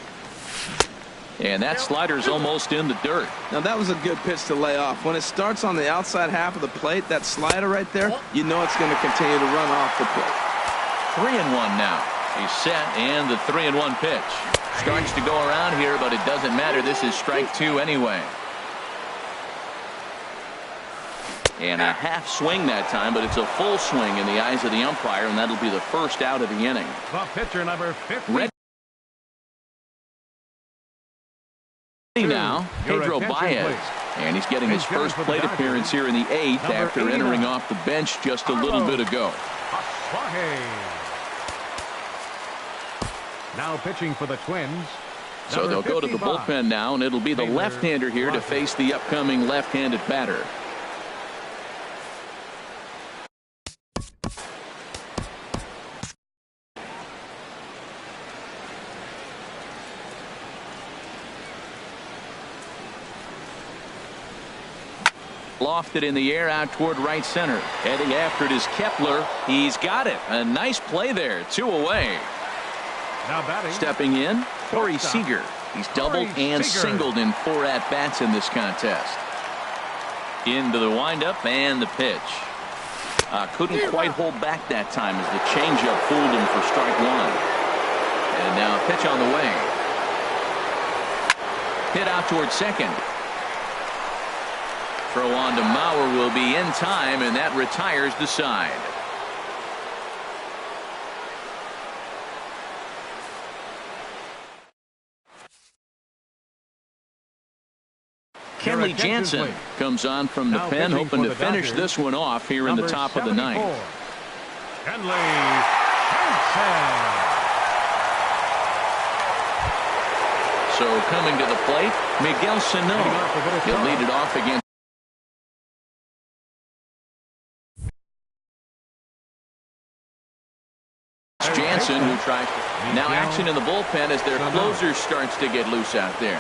And that slider's almost in the dirt. Now, that was a good pitch to lay off. When it starts on the outside half of the plate, that slider right there, you know it's going to continue to run off the plate. 3-1 now. He's set, and the 3-1 pitch. Starts to go around here, but it doesn't matter. This is strike 2 anyway. And a half swing that time, but it's a full swing in the eyes of the umpire, and that'll be the first out of the inning. The pitcher, number 50. Ready now, Pedro Baez. And he's getting his first plate appearance here in the 8th after entering off the bench just a little bit ago. Now pitching for the Twins. So they'll go to the bullpen now, and it'll be the left-hander here to face the upcoming left-handed batter. Lofted in the air out toward right center. Heading after it is Kepler. He's got it. A nice play there. 2 away. Now batting. Stepping in, Corey Seager. He's doubled and singled in 4 at-bats in this contest. Into the windup and the pitch. Couldn't quite hold back that time as the changeup fooled him for strike 1. And now a pitch on the way. Hit out toward second. Throw on to Mauer will be in time, and that retires the side. Kenley Jansen comes on from the pen, hoping to finish this one off here in the top of the 9th. Kenley Jansen. So coming to the plate, Miguel Sano. He'll lead it off against Jansen, who tries. Now action in the bullpen as their closer starts to get loose out there.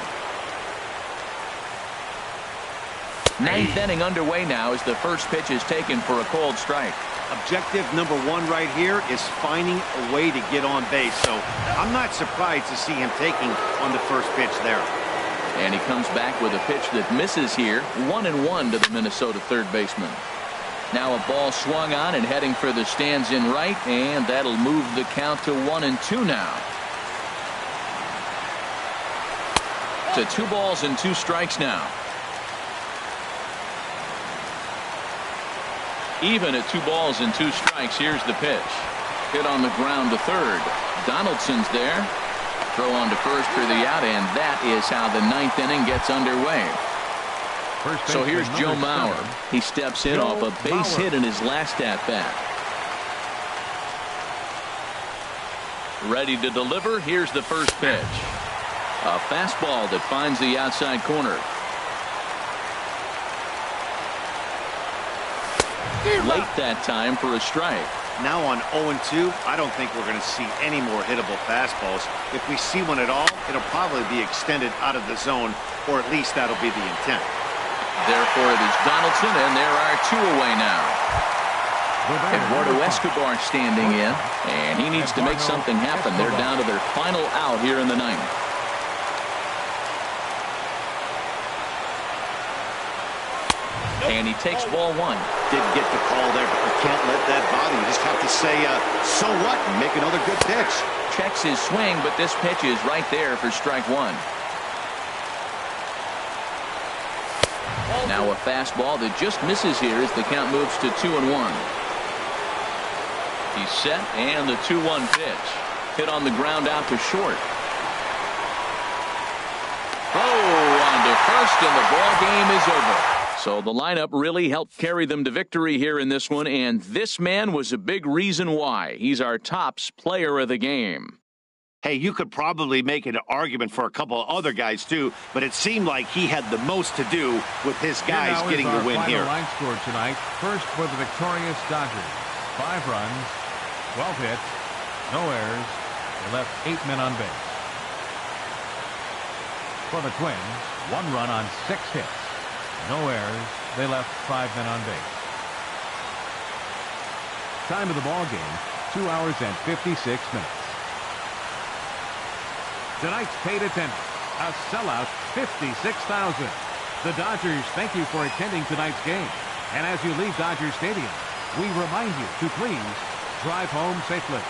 9th inning underway now as the first pitch is taken for a called strike. Objective number 1 right here is finding a way to get on base. So I'm not surprised to see him taking on the first pitch there. And he comes back with a pitch that misses here. 1-1 to the Minnesota third baseman. Now a ball swung on and heading for the stands in right, and that'll move the count to 1-2 now. To 2 balls and 2 strikes now. Even at 2 balls and 2 strikes. Here's the pitch. Hit on the ground to third. Donaldson's there. Throw on to first for the out, and that is how the 9th inning gets underway. So here's Joe Mauer. He steps in off a base hit in his last at-bat. Ready to deliver. Here's the first pitch. A fastball that finds the outside corner. Late that time for a strike. Now on 0-2, I don't think we're going to see any more hittable fastballs. If we see one at all, it'll probably be extended out of the zone, or at least that'll be the intent. Therefore, it is Donaldson, and there are 2 away now. Eduardo Escobar standing in, and he needs to make something happen. They're down to their final out here in the 9th. And he takes ball 1. Didn't get the call there, but you can't let that bother you. Just have to say, so what, and make another good pitch. Checks his swing, but this pitch is right there for strike 1. Now a fastball that just misses here as the count moves to 2-1. He's set, and the 2-1 pitch. Hit on the ground out to short. Oh, on to first, and the ball game is over. So the lineup really helped carry them to victory here in this one, and this man was a big reason why. He's our tops player of the game. Hey, you could probably make an argument for a couple of other guys too, but it seemed like he had the most to do with his guys getting the win here. Line score tonight. First for the victorious Dodgers. 5 runs, 12 hits, no errors. They left 8 men on base. For the Twins, 1 run on 6 hits. No errors. They left 5 men on base. Time of the ball game, 2 hours and 56 minutes. Tonight's paid attendance, a sellout 56,000. The Dodgers thank you for attending tonight's game. And as you leave Dodger Stadium, we remind you to please drive home safely.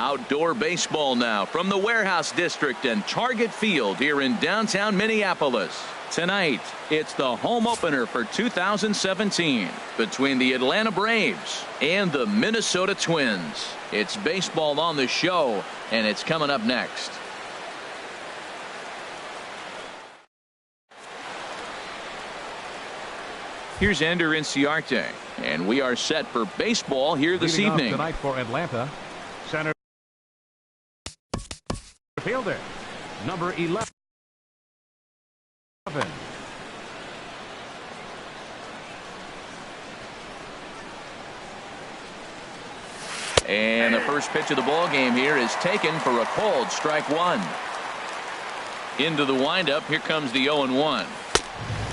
Outdoor baseball now from the Warehouse District and Target Field here in downtown Minneapolis. Tonight, it's the home opener for 2017 between the Atlanta Braves and the Minnesota Twins. It's baseball on the show, and it's coming up next. Here's Ender Inciarte, and we are set for baseball here this evening. Tonight for Atlanta, center fielder, number 11. And the first pitch of the ball game here is taken for a called strike one. Into the windup, here comes the 0-1.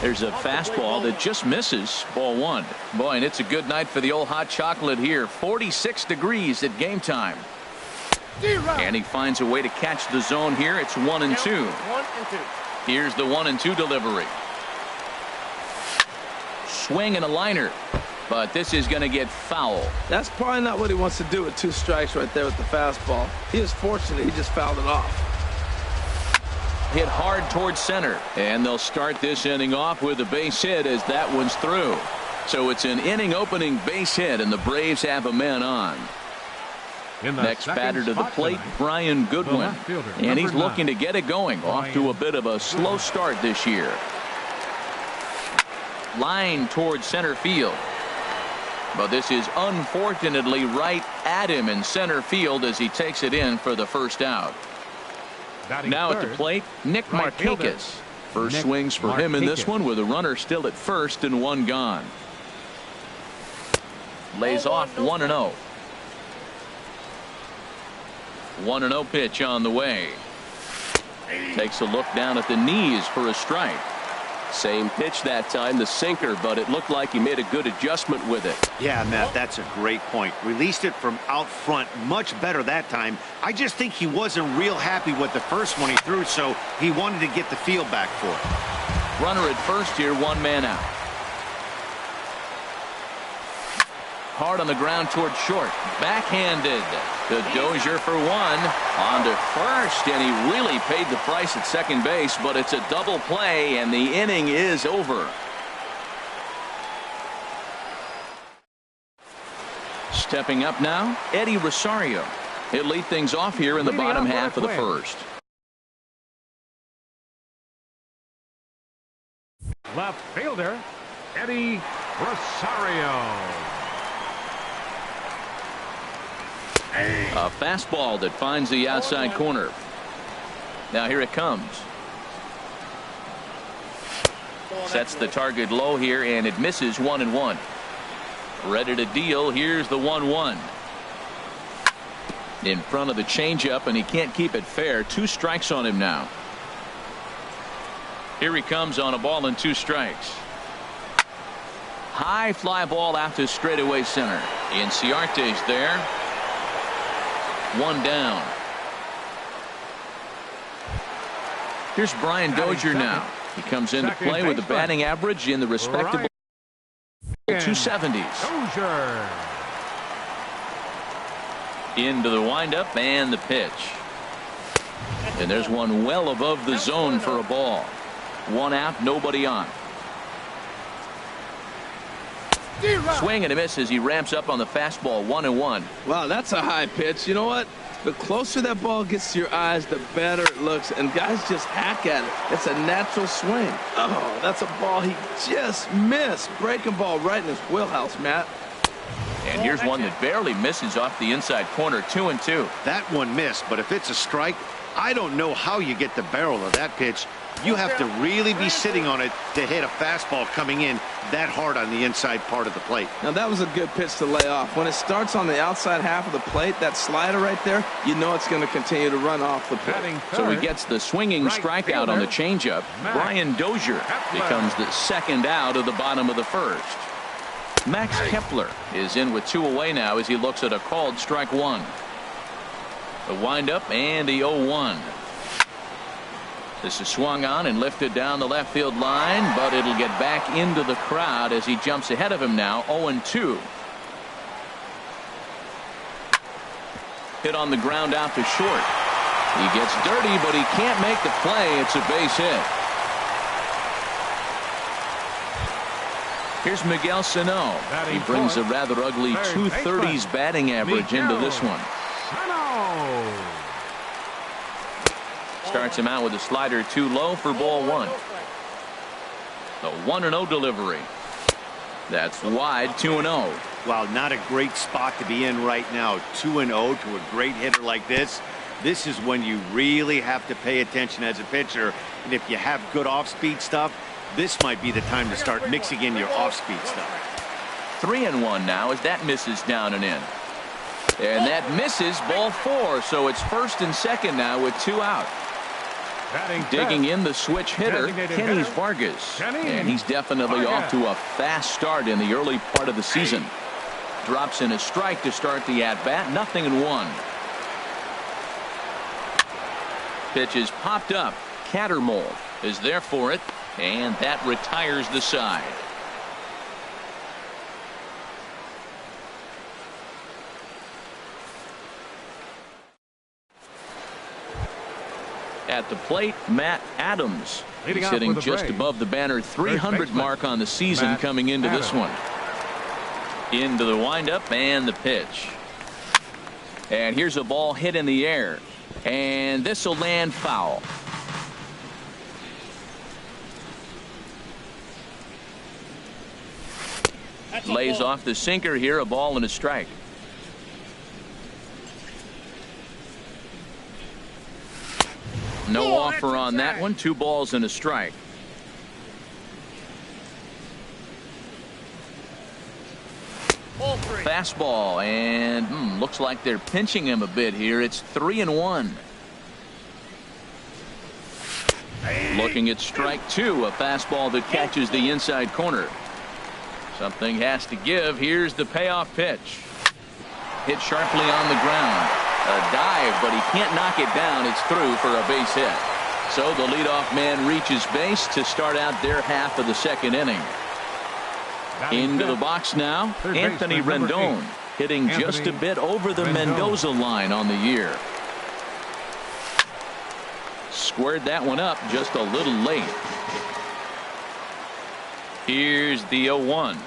There's a fastball that just misses, ball one. Boy, and it's a good night for the old hot chocolate here. 46 degrees at game time. And he finds a way to catch the zone here. It's 1-2. Here's the 1-2 delivery. Swing and a liner, but this is going to get foul. That's probably not what he wants to do with 2 strikes right there with the fastball. He is fortunate he just fouled it off. Hit hard towards center, and they'll start this inning off with a base hit as that one's through. So it's an inning opening base hit, and the Braves have a man on. Next batter to the plate, Brian Goodwin, and he's looking to get it going. Off to a bit of a slow start this year. Line towards center field, but this is unfortunately right at him in center field as he takes it in for the first out. Now at the plate, Nick Markakis. First swings for him in this one with a runner still at first and one gone. Lays off 1-0. 1-0 pitch on the way. Takes a look down at the knees for a strike. Same pitch that time, the sinker, but it looked like he made a good adjustment with it. Yeah, Matt, that's a great point. Released it from out front much better that time. I just think he wasn't real happy with the first one he threw, so he wanted to get the feel back for it. Runner at first here, one man out. Hard on the ground towards short. Backhanded. The Dozier for one. On to first, and he really paid the price at second base, but it's a double play, and the inning is over. Stepping up now, Eddie Rosario. He'll lead things off here in the bottom half of the first. Left fielder, Eddie Rosario. A fastball that finds the outside corner. Now here it comes. Sets the target low here, and it misses 1-1. Ready to deal. Here's the 1-1. In front of the changeup, and he can't keep it fair. 2 strikes on him now. Here he comes on a ball and 2 strikes. High fly ball out to straightaway center. Inciarte's there. 1 down. Here's Brian Dozier now. He comes into play with a batting average in the respectable 270s. Dozier. Into the windup and the pitch. And there's one well above the zone for a ball. 1 out, nobody on. Swing and a miss as he ramps up on the fastball. 1-1. Wow, that's a high pitch. You know what? The closer that ball gets to your eyes, the better it looks. And guys just hack at it. It's a natural swing. Oh, that's a ball he just missed. Breaking ball right in his wheelhouse, Matt. And here's one that barely misses off the inside corner. 2-2. That one missed, but if it's a strike, I don't know how you get the barrel of that pitch. You have to really be sitting on it to hit a fastball coming in that hard on the inside part of the plate. Now that was a good pitch to lay off. When it starts on the outside half of the plate, that slider right there, you know it's going to continue to run off the plate. So he gets the swinging strikeout on the changeup. Brian Dozier becomes the second out of the bottom of the first. Max Kepler is in with 2 away now as he looks at a called strike 1. The windup and the 0-1. This is swung on and lifted down the left field line, but it'll get back into the crowd as he jumps ahead of him now. 0-2. hit on the ground out to short. He gets dirty, but he can't make the play. It's a base hit. Here's Miguel Sano. He brings a rather ugly 230s batting average into this one. Starts him out with a slider too low for ball one. The 1-0 delivery. That's wide, 2-0. Well, not a great spot to be in right now. 2-0 to a great hitter like this. This is when you really have to pay attention as a pitcher. And if you have good off-speed stuff, this might be the time to start mixing in your off-speed stuff. 3-1 now as that misses down and in. And that misses, ball 4. So it's first and second now with 2 out. Digging in the switch hitter, Kenny Vargas. And he's definitely off to a fast start in the early part of the season. Drops in a strike to start the at-bat, 0-1. Pitch is popped up. Cattermole is there for it, and that retires the side. At the plate, Matt Adams. He's hitting just above the banner 300 mark on the season coming into this one. Into the windup and the pitch. And here's a ball hit in the air. And this will land foul. Lays off the sinker here, a ball and a strike. No offer on that one. 2 balls and a strike. Fastball, and looks like they're pinching him a bit here. It's 3-1. Looking at strike 2, a fastball that catches the inside corner. Something has to give. Here's the payoff pitch. Hit sharply on the ground. A dive, but he can't knock it down. It's through for a base hit. So the leadoff man reaches base to start out their half of the second inning. Into the box now, Anthony Rendon, hitting just a bit over the Mendoza line on the year. Squared that one up just a little late. Here's the 0-1.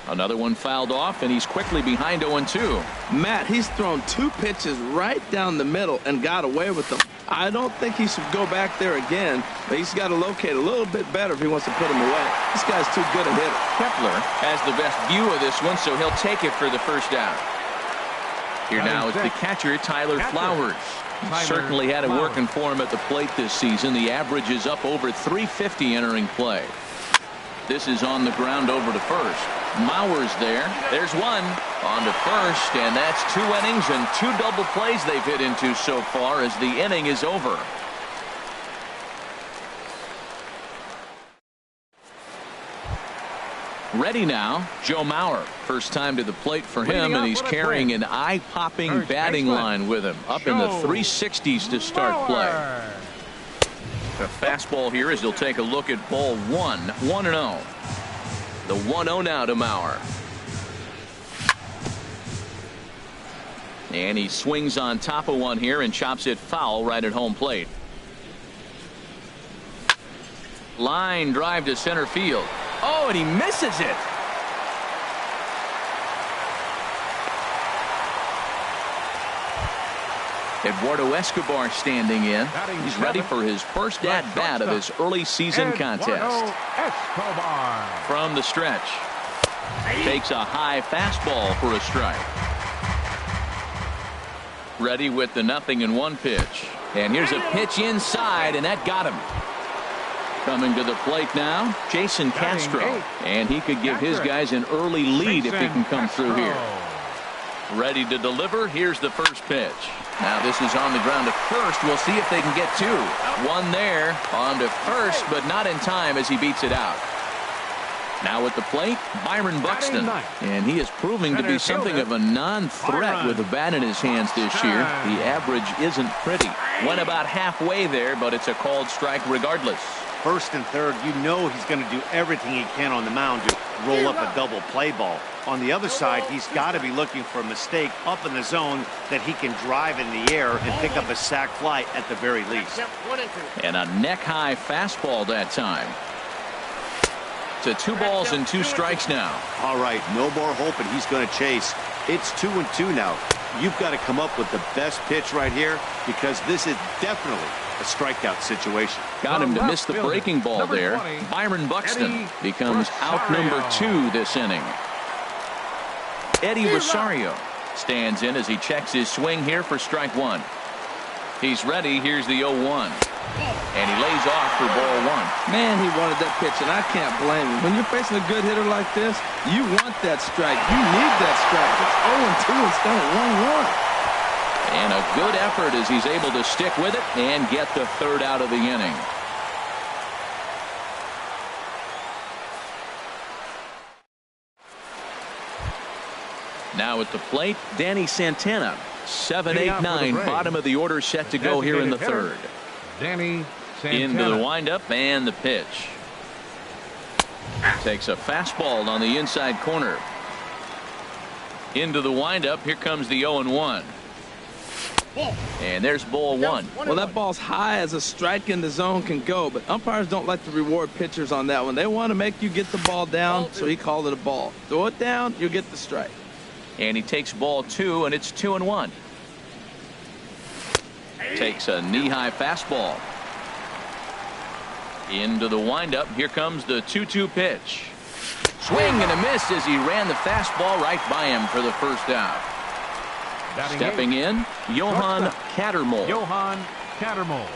Another one fouled off, and he's quickly behind 0-2. Matt, he's thrown 2 pitches right down the middle and got away with them. I don't think he should go back there again, but he's got to locate a little bit better if he wants to put him away. This guy's too good a hitter. Kepler has the best view of this one, so he'll take it for the first out. Here now is the catcher, Tyler Flowers. He certainly had it working for him at the plate this season. The average is up over 350 entering play. This is on the ground over to first. Mauer's there. There's one on to first, and that's 2 innings and 2 double plays they've hit into so far as the inning is over. Ready now, Joe Mauer. First time to the plate for him, and he's carrying an eye-popping batting line with him. Up in the 360s to start play. A fastball here as he'll take a look at ball 1. 1-0. The 1-0 now to Mauer. And he swings on top of one here and chops it foul right at home plate. Line drive to center field. Oh, and he misses it. Eduardo Escobar standing in. He's ready for his first at-bat of this early season contest. From the stretch. Takes a high fastball for a strike. Ready with the 0-1 pitch. And here's a pitch inside, and that got him. Coming to the plate now, Jason Castro. And he could give his guys an early lead if he can come through here. Ready to deliver. Here's the first pitch. Now this is on the ground to first. We'll see if they can get 2. One there on to first, but not in time as he beats it out. Now at the plate, Byron Buxton. And he is proving to be something of a non-threat with the bat in his hands this year. The average isn't pretty. Went about halfway there, but it's a called strike regardless. First and third, you know he's going to do everything he can on the mound to roll up a double play ball. On the other side, he's got to be looking for a mistake up in the zone that he can drive in the air and pick up a sac fly at the very least. And a neck-high fastball that time. To 2 balls and 2 strikes now. All right, no more hoping he's going to chase. It's 2-2 now. You've got to come up with the best pitch right here because this is definitely a strikeout situation. Got him to miss the breaking ball there. 20, Byron Buxton Eddie becomes out number 2 this inning. Eddie Rosario stands in as he checks his swing here for strike 1. He's ready. Here's the 0-1. And he lays off for ball 1. Man, he wanted that pitch, and I can't blame him. When you're facing a good hitter like this, you want that strike. You need that strike. It's 0-2 instead of 1-1. And a good effort as he's able to stick with it and get the 3rd out of the inning. Now at the plate, Danny Santana. 7, 8, 9, bottom of the order set to go here in the 3rd. Danny Santana. Into the windup and the pitch. Takes a fastball on the inside corner. Into the windup. Here comes the 0-1. And there's ball 1. Well, that ball's high as a strike in the zone can go, but umpires don't like to reward pitchers on that one. They want to make you get the ball down, so he called it a ball. Throw it down, you'll get the strike. And he takes ball 2, and it's 2-1. Takes a knee-high fastball. Into the windup. Here comes the 2-2 pitch. Swing and a miss as he ran the fastball right by him for the 1st out. Stepping in, Johan Cattermole. Johan Cattermole.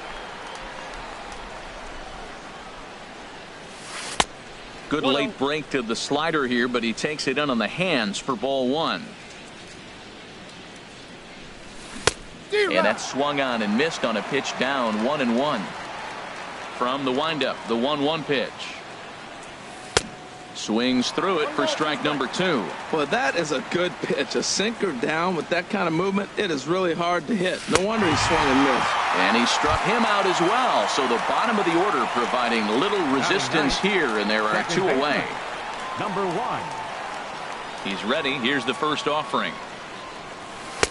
Good late break to the slider here, but he takes it in on the hands for ball 1. And that's swung on and missed on a pitch down 1-1. From the windup, the 1-1 pitch. Swings through it for strike number 2. Well, that is a good pitch. A sinker down with that kind of movement, it is really hard to hit. No wonder he swung and missed. And he struck him out as well. So the bottom of the order providing little resistance here, and there are 2 away. Number 1. He's ready. Here's the first offering.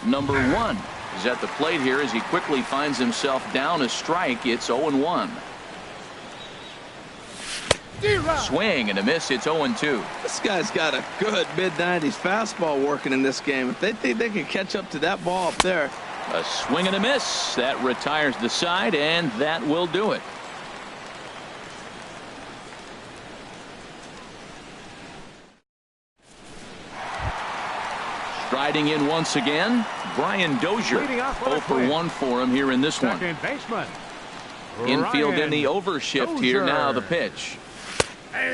Number 1 is at the plate here as he quickly finds himself down a strike. It's 0-1. Swing and a miss. It's 0-2. This guy's got a good mid-90s fastball working in this game. If they think they can catch up to that ball up there. A swing and a miss. That retires the side, and that will do it. Striding in once again, Brian Dozier. 0 for 1 for him here in this one. Second baseman. Infield in the Brian overshift here. Dozier. Now the pitch.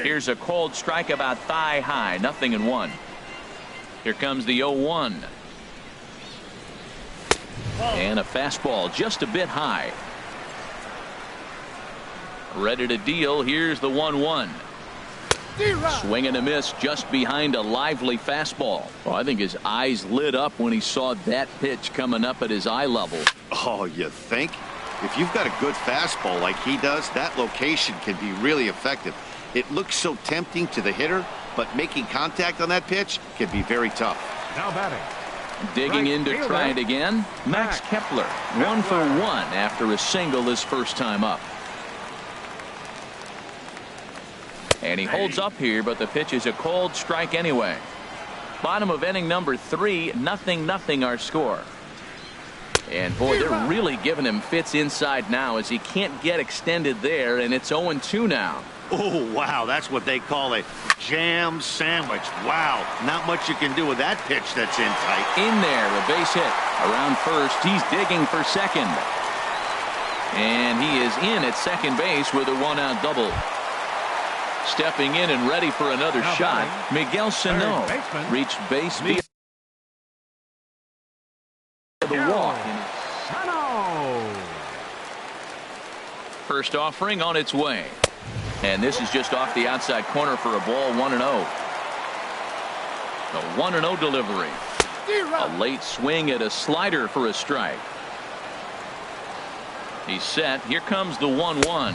Here's a cold strike about thigh high. 0-1. Here comes the 0-1. And a fastball just a bit high. Ready to deal. Here's the 1-1. Swing and a miss just behind a lively fastball. Well, I think his eyes lit up when he saw that pitch coming up at his eye level. Oh, you think? If you've got a good fastball like he does, that location can be really effective. It looks so tempting to the hitter, but making contact on that pitch can be very tough. Now batting. Digging Right in to fielder. try it again. Max Kepler. 1 for 1 after a single his first time up. And he holds up here, but the pitch is a cold strike anyway. Bottom of inning number 3. 0-0 our score. And boy, they're really giving him fits inside now as he can't get extended there, and it's 0-2 now. Oh, wow, that's what they call a jam sandwich. Wow, not much you can do with that pitch that's in tight. In there, a base hit. Around first, he's digging for second. And he is in at second base with a 1-out double. Stepping in and ready for another Now shot, batting, Miguel Sano third baseman, reached base via the walk. Sano. First offering on its way. And this is just off the outside corner for a ball. 1-0. The 1-0 delivery. A late swing at a slider for a strike. He's set. Here comes the 1-1.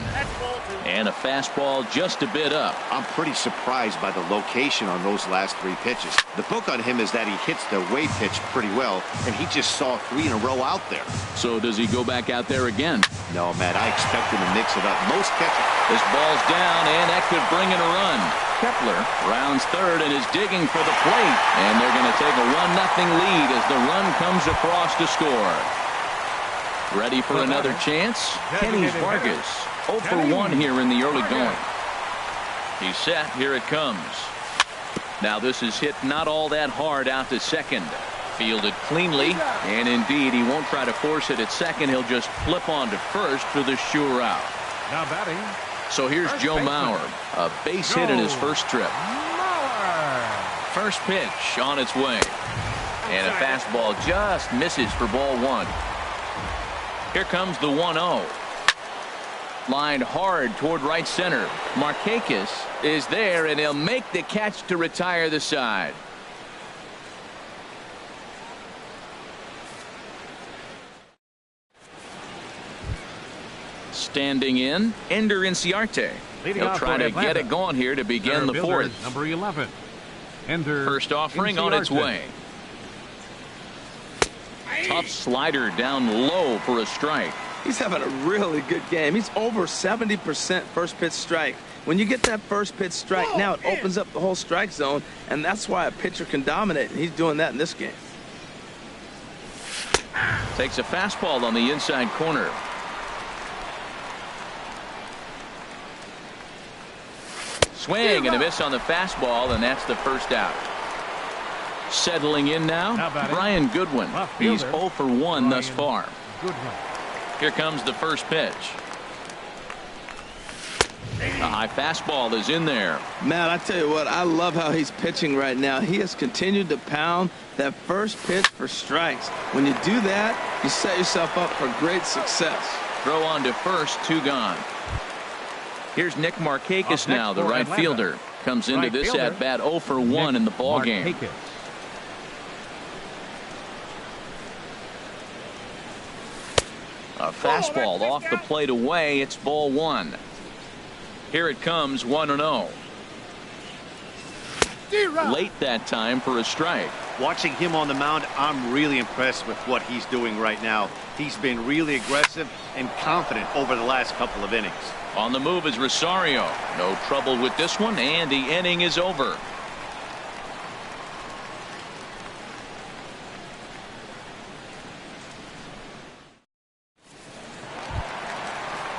And a fastball just a bit up. I'm pretty surprised by the location on those last 3 pitches. The book on him is that he hits the way pitch pretty well, and he just saw 3 in a row out there. So does he go back out there again? No, Matt, I expect him to mix it up. Most catchers. This ball's down, and that could bring in a run. Kepler rounds third and is digging for the plate. And they're going to take a 1-0 lead as the run comes across to score. Ready for another chance? Kenny Vargas. 0 for 1 here in the early going. He's set. Here it comes. Now this is hit not all that hard out to second. Fielded cleanly, and indeed he won't try to force it at second. He'll just flip on to first for the sure out. Now batting. So here's Joe Mauer, a base hit in his first trip. First pitch on its way, and a fastball just misses for ball 1. Here comes the 1-0. Lined hard toward right center. Markakis is there, and he'll make the catch to retire the side. Standing in, Ender Inciarte. He'll try to get it going here to begin the 4th. Number 11. Ender First offering on its way. Tough slider down low for a strike. He's having a really good game. He's over 70% first pitch strike. When you get that first pitch strike, now it opens up the whole strike zone, and that's why a pitcher can dominate, and he's doing that in this game. Takes a fastball on the inside corner. Swing and a miss on the fastball, and that's the first out. Settling in now, Brian Goodwin. He's 0 for 1 thus far. Here comes the first pitch. A high fastball is in there. Man, I tell you what, I love how he's pitching right now. He has continued to pound that first pitch for strikes. When you do that, you set yourself up for great success. Throw on to first, 2 gone. Here's Nick Markakis now, the right fielder. Comes into this at bat 0 for 1 in the ball game. A fastball off the plate away. It's ball 1. Here it comes, 1-0. Late that time for a strike. Watching him on the mound, I'm really impressed with what he's doing right now. He's been really aggressive and confident over the last couple of innings. On the move is Rosario. No trouble with this one, and the inning is over.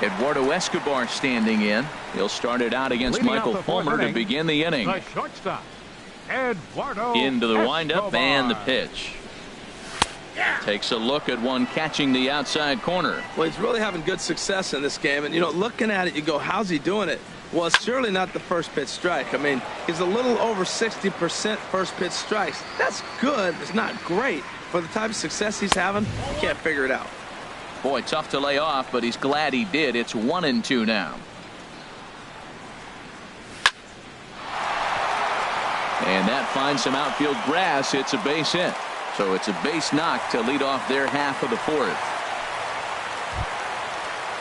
Eduardo Escobar standing in. He'll start it out against Michael Fulmer to begin the inning. The shortstop, Eduardo Into the windup Escobar. and the pitch. Takes a look at one catching the outside corner. Well, he's really having good success in this game. And, you know, looking at it, you go, how's he doing it? Well, it's surely not the first pitch strike. I mean, he's a little over 60% first pitch strikes. That's good. It's not great. For the type of success he's having, you can't figure it out. Boy, tough to lay off, but he's glad he did. It's 1-2 now. And that finds some outfield grass. It's a base hit. So it's a base knock to lead off their half of the 4th.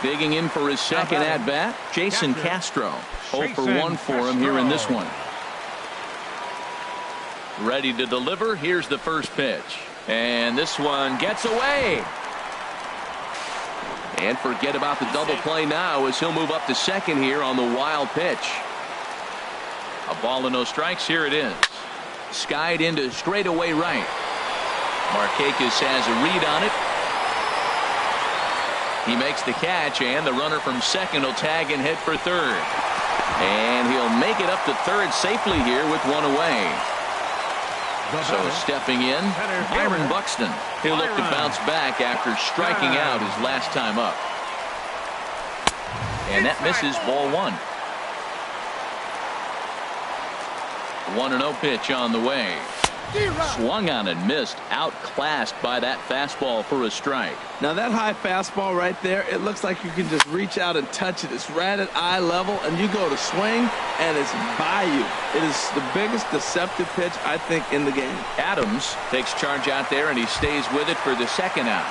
Digging in for his second at-bat, Jason Castro. 0 for 1 for him here in this one. Ready to deliver. Here's the first pitch. And this one gets away. And forget about the double play now as he'll move up to second here on the wild pitch. A ball and no strikes. Here it is. Skied into straightaway right. Markakis has a read on it. He makes the catch, and the runner from second will tag and hit for third. And he'll make it up to third safely here with one away. So stepping in, Byron Buxton. He'll look to bounce back after striking out his last time up. And that misses ball 1. 1-0 pitch on the way. Swung on and missed, outclassed by that fastball for a strike. Now that high fastball right there, it looks like you can just reach out and touch it. It's right at eye level, and you go to swing, and it's by you. It is the biggest deceptive pitch, I think, in the game. Adams takes charge out there, and he stays with it for the second out.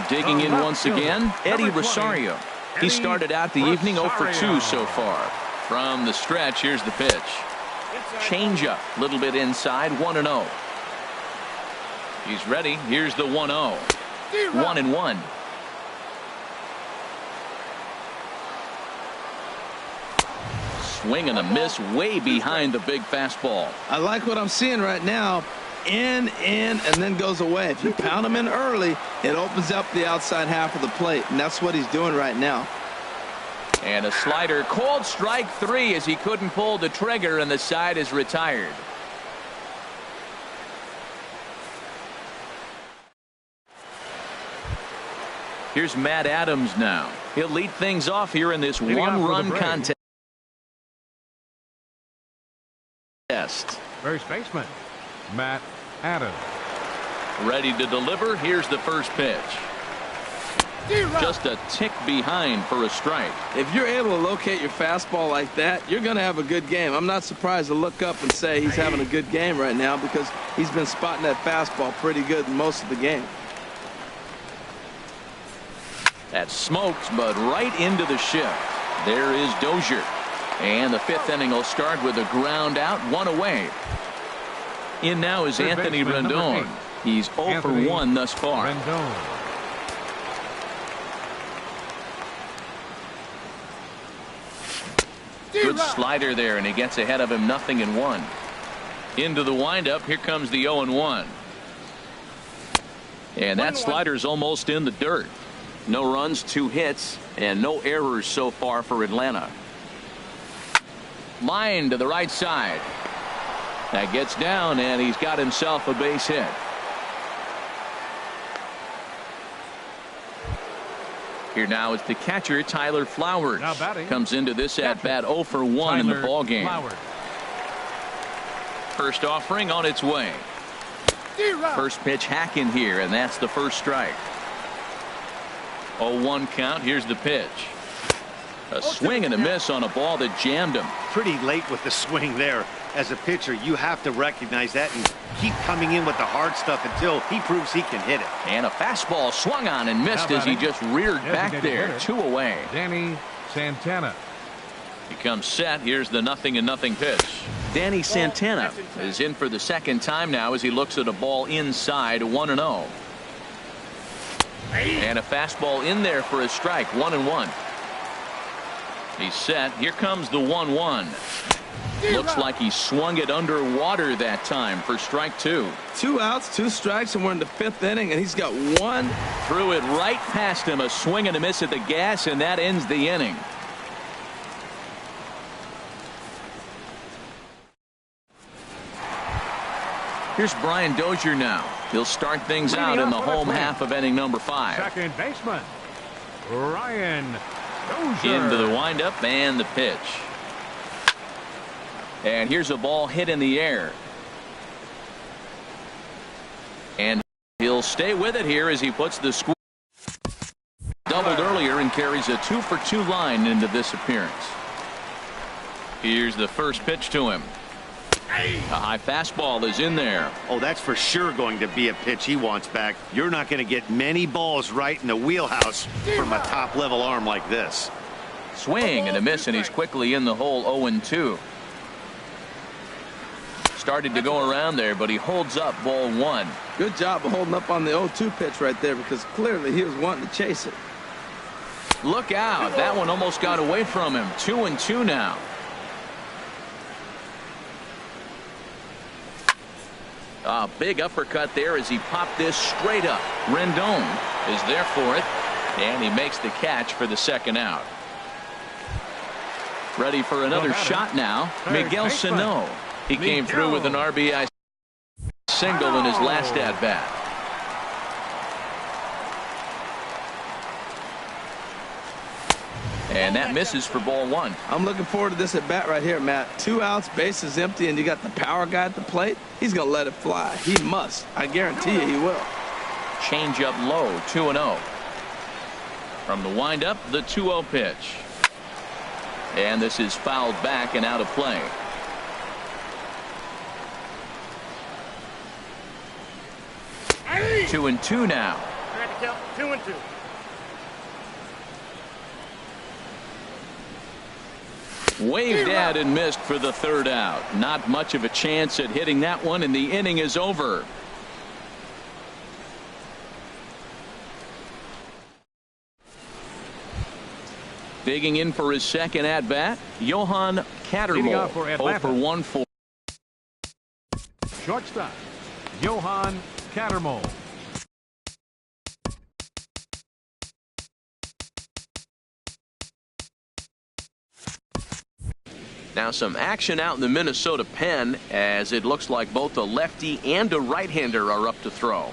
Digging in once again, Eddie Rosario. He started out the evening 0 for 2 so far. From the stretch, here's the pitch. Changeup, a little bit inside, 1-0. He's ready. Here's the 1-0. 1-1. Swing and a miss way behind the big fastball. I like what I'm seeing right now. In, and then goes away. If you pound him in early, it opens up the outside half of the plate, and that's what he's doing right now. And a slider, called strike 3 as he couldn't pull the trigger, and the side is retired. Here's Matt Adams now. He'll lead things off here in this one-run contest. First baseman, Matt Adams. Ready to deliver. Here's the first pitch. Just a tick behind for a strike. If you're able to locate your fastball like that, you're going to have a good game. I'm not surprised to look up and say he's having a good game right now because he's been spotting that fastball pretty good most of the game. That smokes, but right into the shift. There is Dozier. And the 5th inning will start with a ground out, 1 away. In now is Anthony Rendon. He's 0 for 1 thus far. Good slider there, and he gets ahead of him, 0-1. Into the windup. Here comes the 0-1. And that slider's almost in the dirt. No runs, 2 hits, and no errors so far for Atlanta. Line to the right side. That gets down, and he's got himself a base hit. Here now is the catcher, Tyler Flowers. Comes into this at-bat 0 for 1 in the ballgame. First offering on its way. First pitch hacking here, and that's the first strike. 0-1 count. Here's the pitch. A swing and a miss on a ball that jammed him. Pretty late with the swing there. As a pitcher, you have to recognize that and keep coming in with the hard stuff until he proves he can hit it. And a fastball swung on and missed as he just reared back there. 2 away. Danny Santana. He comes set. Here's the 0-0 pitch. Danny Santana is in for the second time now as he looks at a ball inside, 1-0. And a fastball in there for a strike, 1-1. He's set. Here comes the 1-1. Looks like he swung it underwater that time for strike 2. 2 outs, 2 strikes, and we're in the 5th inning, and he's got 1. Threw it right past him. A swing and a miss at the gas, and that ends the inning. Here's Brian Dozier now. He'll start things out in the home half of inning number 5. Second baseman, Ryan Dozier. Into the windup and the pitch. And here's a ball hit in the air. And he'll stay with it here as he puts the score. Doubled earlier and carries a 2 for 2 line into this appearance. Here's the first pitch to him. A high fastball is in there. Oh, that's for sure going to be a pitch he wants back. You're not going to get many balls right in the wheelhouse from a top-level arm like this. Swing and a miss, and he's quickly in the hole, 0-2. Started to go around there, but he holds up ball 1. Good job of holding up on the 0-2 pitch right there because clearly he was wanting to chase it. Look out. That one almost got away from him. 2-2 now. A big uppercut there as he popped this straight up. Rendon is there for it, and he makes the catch for the second out. Ready for another shot now. Miguel Sano. He came through with an RBI single in his last at-bat. And that misses for ball 1. I'm looking forward to this at bat right here, Matt. 2 outs, bases empty, and you got the power guy at the plate. He's going to let it fly. He must. I guarantee you he will. Change up low, 2-0. From the windup, the 2-0 pitch. And this is fouled back and out of play. Two and two now. the count 2-2. Waved at and missed for the third out. Not much of a chance at hitting that one, and the inning is over. Digging in for his second at-bat, Johan Cattermole, 0 for 1 for. Shortstop, Johan Cattermole. Now some action out in the Minnesota pen, as it looks like both a lefty and a right-hander are up to throw.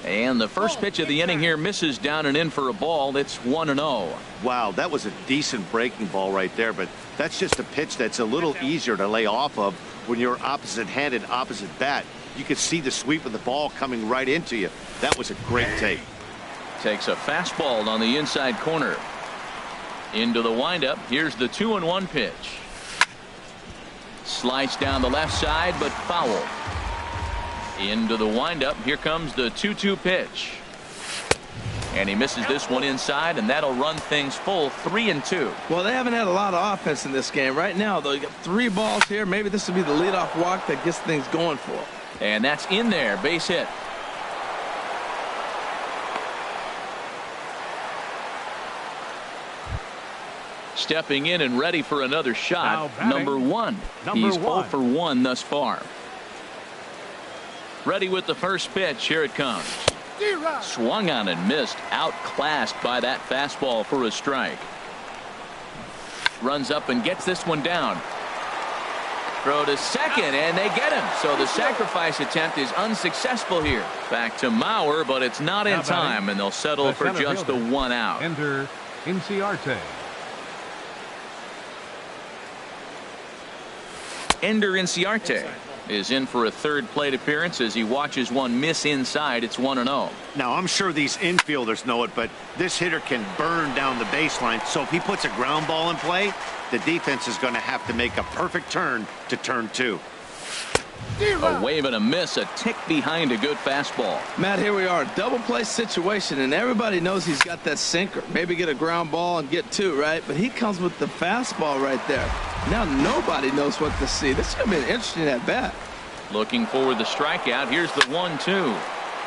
And the first pitch of the inning here misses down and in for a ball. It's 1-0. Wow, that was a decent breaking ball right there, but that's just a pitch that's a little easier to lay off of when you're opposite-handed, opposite bat. You could see the sweep of the ball coming right into you. That was a great take. Takes a fastball on the inside corner. Into the windup. Here's the 2-1 pitch. Sliced down the left side, but foul. Into the windup. Here comes the 2-2 pitch. And he misses this one inside, and that'll run things full 3-2. Well, they haven't had a lot of offense in this game. Right now, though, you got 3 balls here. Maybe this will be the leadoff walk that gets things going for them. And that's in there. Base hit. Stepping in and ready for another shot, number 1. He's 0 for 1 thus far. Ready with the first pitch. Here it comes. Swung on and missed. Outclassed by that fastball for a strike. Runs up and gets this one down. Throw to second, and they get him. So the sacrifice attempt is unsuccessful here. Back to Mauer, but it's not in time, and they'll settle for just the 1 out. Enter Inciarte. Ender Inciarte is in for a third plate appearance as he watches one miss inside. It's 1-0. Now, I'm sure these infielders know it, but this hitter can burn down the baseline. So if he puts a ground ball in play, the defense is going to have to make a perfect turn to turn 2. A wave and a miss, a tick behind a good fastball. Matt, here we are, double play situation, and everybody knows he's got that sinker. Maybe get a ground ball and get 2, right? But he comes with the fastball right there. Now nobody knows what to see. This is going to be an interesting at bat. Looking for the strikeout. Here's the 1-2.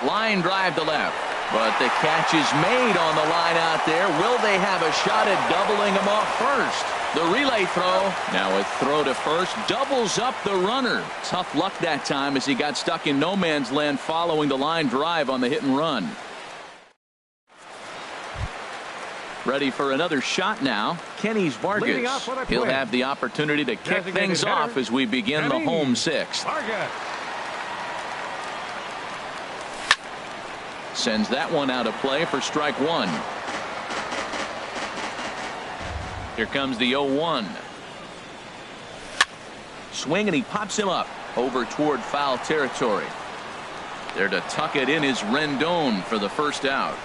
Line drive to left, but the catch is made on the line out there. Will they have a shot at doubling him off first? The relay throw. Now a throw to first doubles up the runner. Tough luck that time as he got stuck in no man's land following the line drive on the hit and run. Ready for another shot now. Kenny's Vargas. He'll have the opportunity to kick things off as we begin the home 6th. Sends that one out of play for strike 1. Here comes the 0-1. Swing, and he pops him up over toward foul territory. There to tuck it in is Rendon for the first out.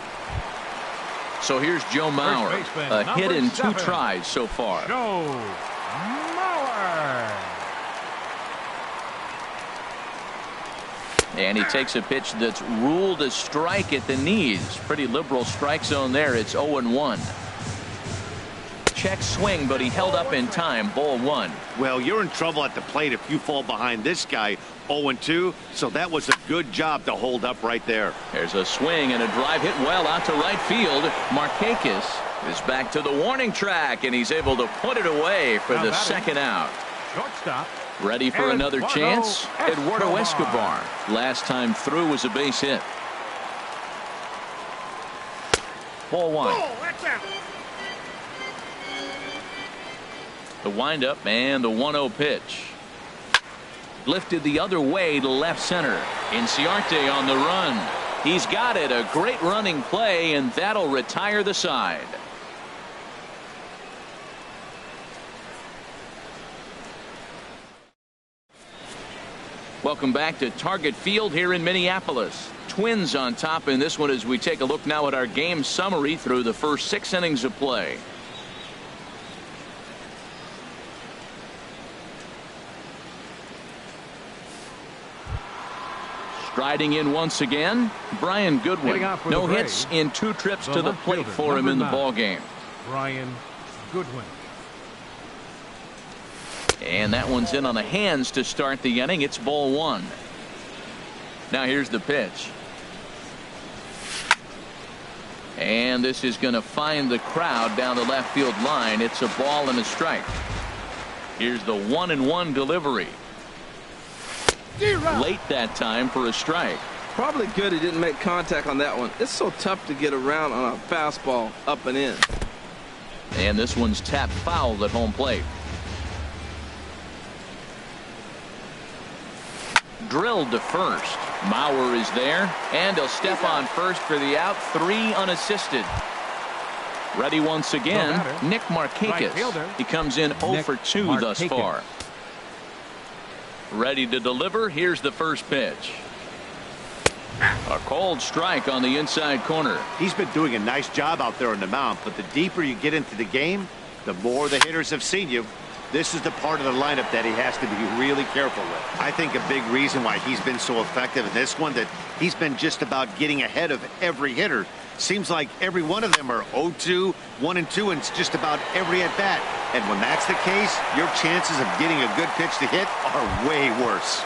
So here's Joe Mauer, a hit in 2 tries so far. Joe Mauer. And he takes a pitch that's ruled a strike at the knees. Pretty liberal strike zone there. It's 0-1. Check swing, but he held up in time. Ball 1. Well, you're in trouble at the plate if you fall behind this guy. 0-2, so that was a good job to hold up right there. There's a swing and a drive hit well out to right field. Markakis is back to the warning track, and he's able to put it away for the second out. Shortstop. Ready for another chance? Eduardo Escobar. Last time through was a base hit. Ball 1. Oh, that's out. The windup and the 1-0 pitch. Lifted the other way to left center. Inciarte on the run. He's got it. A great running play, and that'll retire the side. Welcome back to Target Field here in Minneapolis. Twins on top in this one as we take a look now at our game summary through the first 6 innings of play. Striding in once again, Brian Goodwin. No hits in 2 trips to the plate for him in the ball game. Brian Goodwin. And that one's in on the hands to start the inning. It's ball 1. Now here's the pitch. And this is going to find the crowd down the left field line. It's a ball and a strike. Here's the 1-1 delivery. Late that time for a strike. Probably good he didn't make contact on that one. It's so tough to get around on a fastball up and in. And this one's tapped foul at home plate. Drilled to first. Mauer is there, and he'll step on first for the out. 3 unassisted. Ready once again, Nick Markakis. He comes in 0 for 2 thus far. Ready to deliver. Here's the first pitch. A cold strike on the inside corner. He's been doing a nice job out there on the mound, but the deeper you get into the game, the more the hitters have seen you. This is the part of the lineup that he has to be really careful with. I think a big reason why he's been so effective in this one, that he's been just about getting ahead of every hitter. Seems like every one of them are 0-2, 1-2, and it's just about every at-bat. And when that's the case, your chances of getting a good pitch to hit are way worse.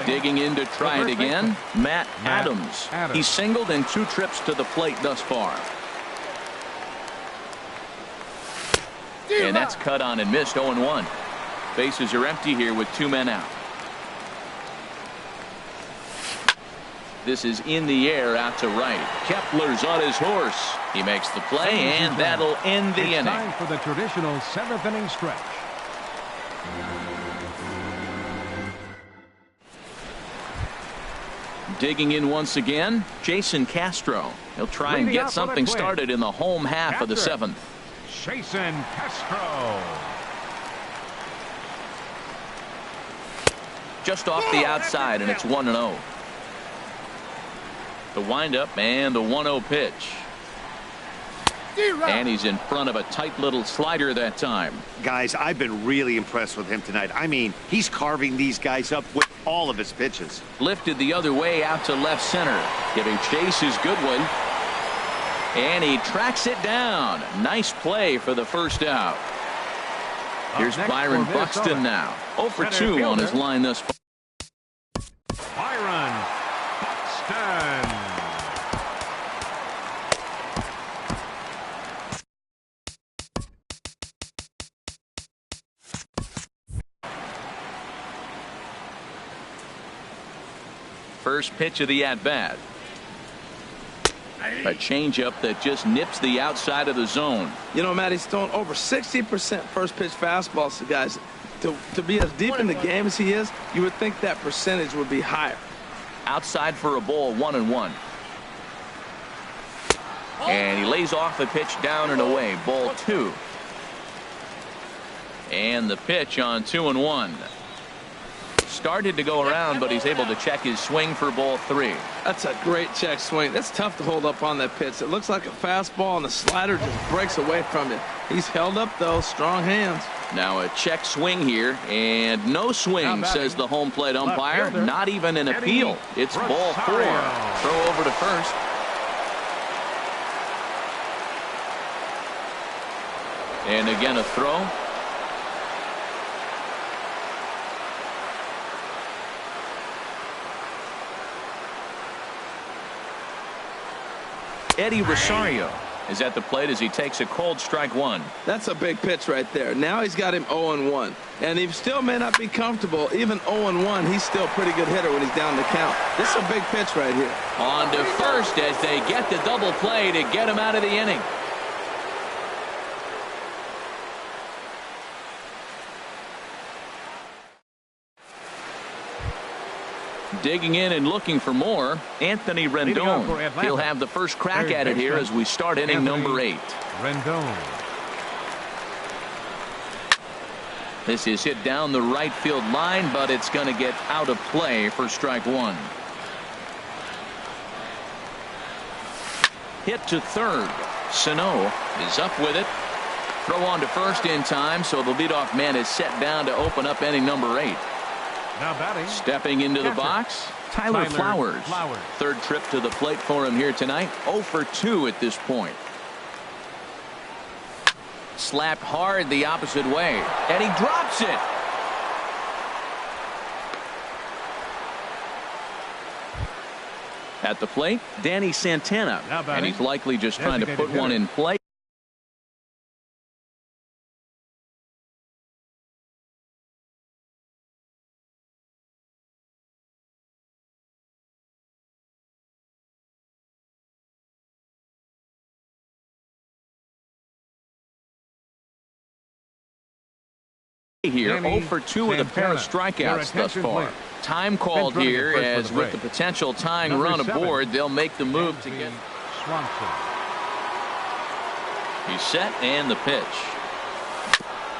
Digging in to try it again, Matt Adams. He's singled in 2 trips to the plate thus far. And that's cut on and missed. 0-1. Bases are empty here with 2 men out. This is in the air out to right. Kepler's on his horse. He makes the play, and that'll end the inning. Time for the traditional 7th inning stretch. Digging in once again, Jason Castro. He'll try and get something started in the home half of the 7th. Jason Castro. Just off the outside, and it's 1-0. The windup and the 1-0 pitch. And he's in front of a tight little slider that time. Guys, I've been really impressed with him tonight. I mean, he's carving these guys up with all of his pitches. Lifted the other way out to left center. Giving chase is Goodwin. And he tracks it down. Nice play for the first out. Here's Byron Buxton now. 0 for 2 on his line thus far. Byron Buxton. First pitch of the at-bat. A changeup that just nips the outside of the zone. You know, Matt, he's thrown over 60% first pitch fastballs to guys. To be as deep in the game as he is, you would think that percentage would be higher. Outside for a ball, 1-1. And he lays off the pitch down and away. Ball 2. And the pitch on 2-1. Started to go around, but he's able to check his swing for ball 3. That's a great check swing. That's tough to hold up on that pitch. It looks like a fastball, and the slider just breaks away from it. He's held up, though. Strong hands. Now a check swing here, and no swing, says the home plate umpire. Not even an appeal. It's ball 4. Throw over to first. And again a throw. Eddie Rosario is at the plate as he takes a cold strike 1. That's a big pitch right there. Now he's got him 0-1. And he still may not be comfortable. Even 0-1, he's still a pretty good hitter when he's down the count. This is a big pitch right here. On to first as they get the double play to get him out of the inning. Digging in and looking for more, Anthony Rendon. He'll have the first crack at it here as we start inning number 8. Rendon. This is hit down the right field line, but it's going to get out of play for strike 1. Hit to third. Sano is up with it. Throw on to first in time, so the leadoff man is set down to open up inning number 8. Now batting. Stepping into the box, Tyler Flowers. Third trip to the plate for him here tonight. 0 for 2 at this point. Slapped hard the opposite way, and he drops it. At the plate, Danny Santana, and he's likely just trying to put one in play. Here, 0 for 2 with a pair of strikeouts thus far. Time called here, as with the potential tying run aboard, they'll make the move to get. He's set, and the pitch.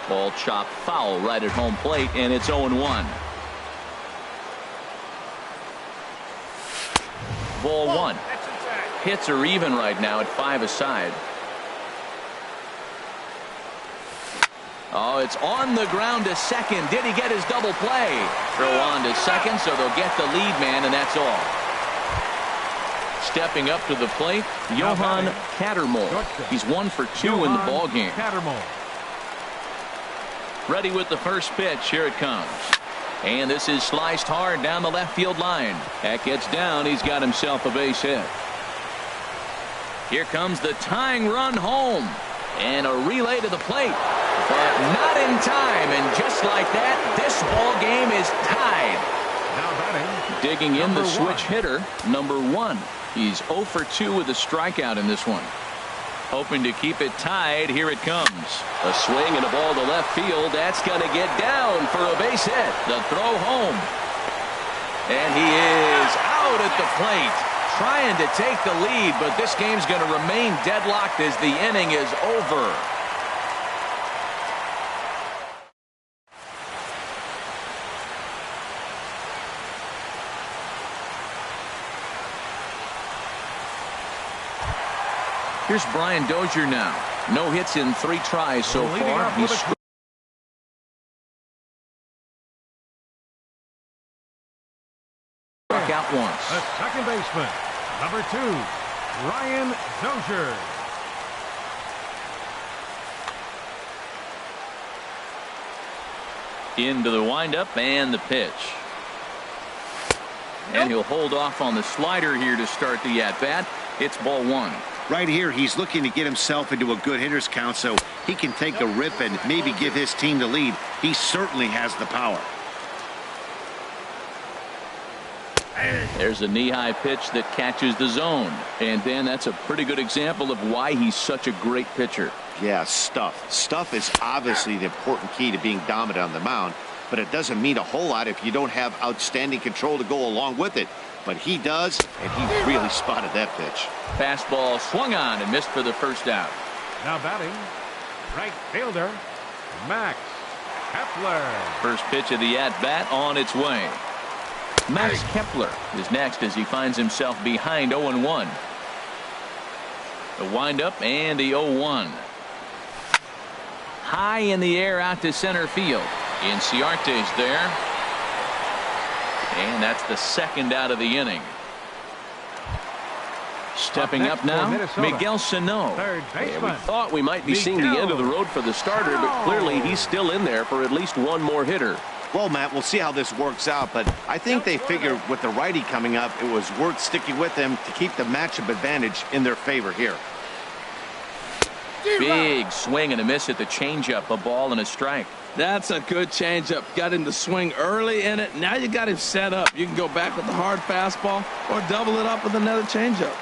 Ball chopped foul right at home plate, and it's 0-1. Ball 1. Hits are even right now at 5 aside. Oh, it's on the ground to second. Did he get his double play? Throw on to second, so they'll get the lead man, and that's all. Stepping up to the plate, Johan Cattermole. He's 1 for 2 in the ball game. Ready with the first pitch. Here it comes. And this is sliced hard down the left field line. That gets down. He's got himself a base hit. Here comes the tying run home. And a relay to the plate. But not in time, and just like that, this ball game is tied. Now batting. Digging in the switch hitter, number 1. He's 0 for 2 with a strikeout in this one. Hoping to keep it tied. Here it comes. A swing and a ball to left field. That's going to get down for a base hit. The throw home. And he is out at the plate, trying to take the lead, but this game's going to remain deadlocked as the inning is over. Here's Brian Dozier now. No hits in 3 tries so far. He's struck out once. The second baseman, number 2, Brian Dozier. Into the windup and the pitch. And he'll hold off on the slider here to start the at-bat. It's ball 1. Right here, he's looking to get himself into a good hitter's count so he can take a rip and maybe give his team the lead. He certainly has the power. There's a knee-high pitch that catches the zone. And then that's a pretty good example of why he's such a great pitcher. Yeah, stuff. Stuff is obviously the important key to being dominant on the mound, but it doesn't mean a whole lot if you don't have outstanding control to go along with it. But he does, and he really spotted that pitch. Fastball swung on and missed for the first out. Now batting, right fielder, Max Kepler. First pitch of the at-bat on its way. Max Kepler is next as he finds himself behind 0-1. The windup and the 0-1. High in the air out to center field. Inciarte's there. And that's the second out of the inning. Stepping up now, Miguel Sano. And we thought we might be seeing the end of the road for the starter, but clearly he's still in there for at least one more hitter. Well, Matt, we'll see how this works out, but I think they figured with the righty coming up, it was worth sticking with him to keep the matchup advantage in their favor here. Big swing and a miss at the changeup, a ball and a strike. That's a good changeup. Got him to swing early in it. Now you got him set up. You can go back with the hard fastball or double it up with another changeup.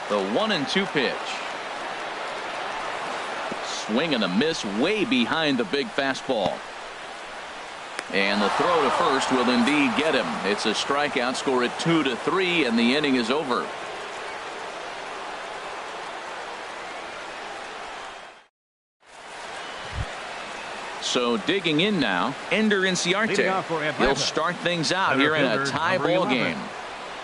The 1-2 pitch. Swing and a miss way behind the big fastball. And the throw to first will indeed get him. It's a strikeout, score at 2-3, and the inning is over. So digging in now, Ender Inciarte. He'll start things out here in a tie ball game.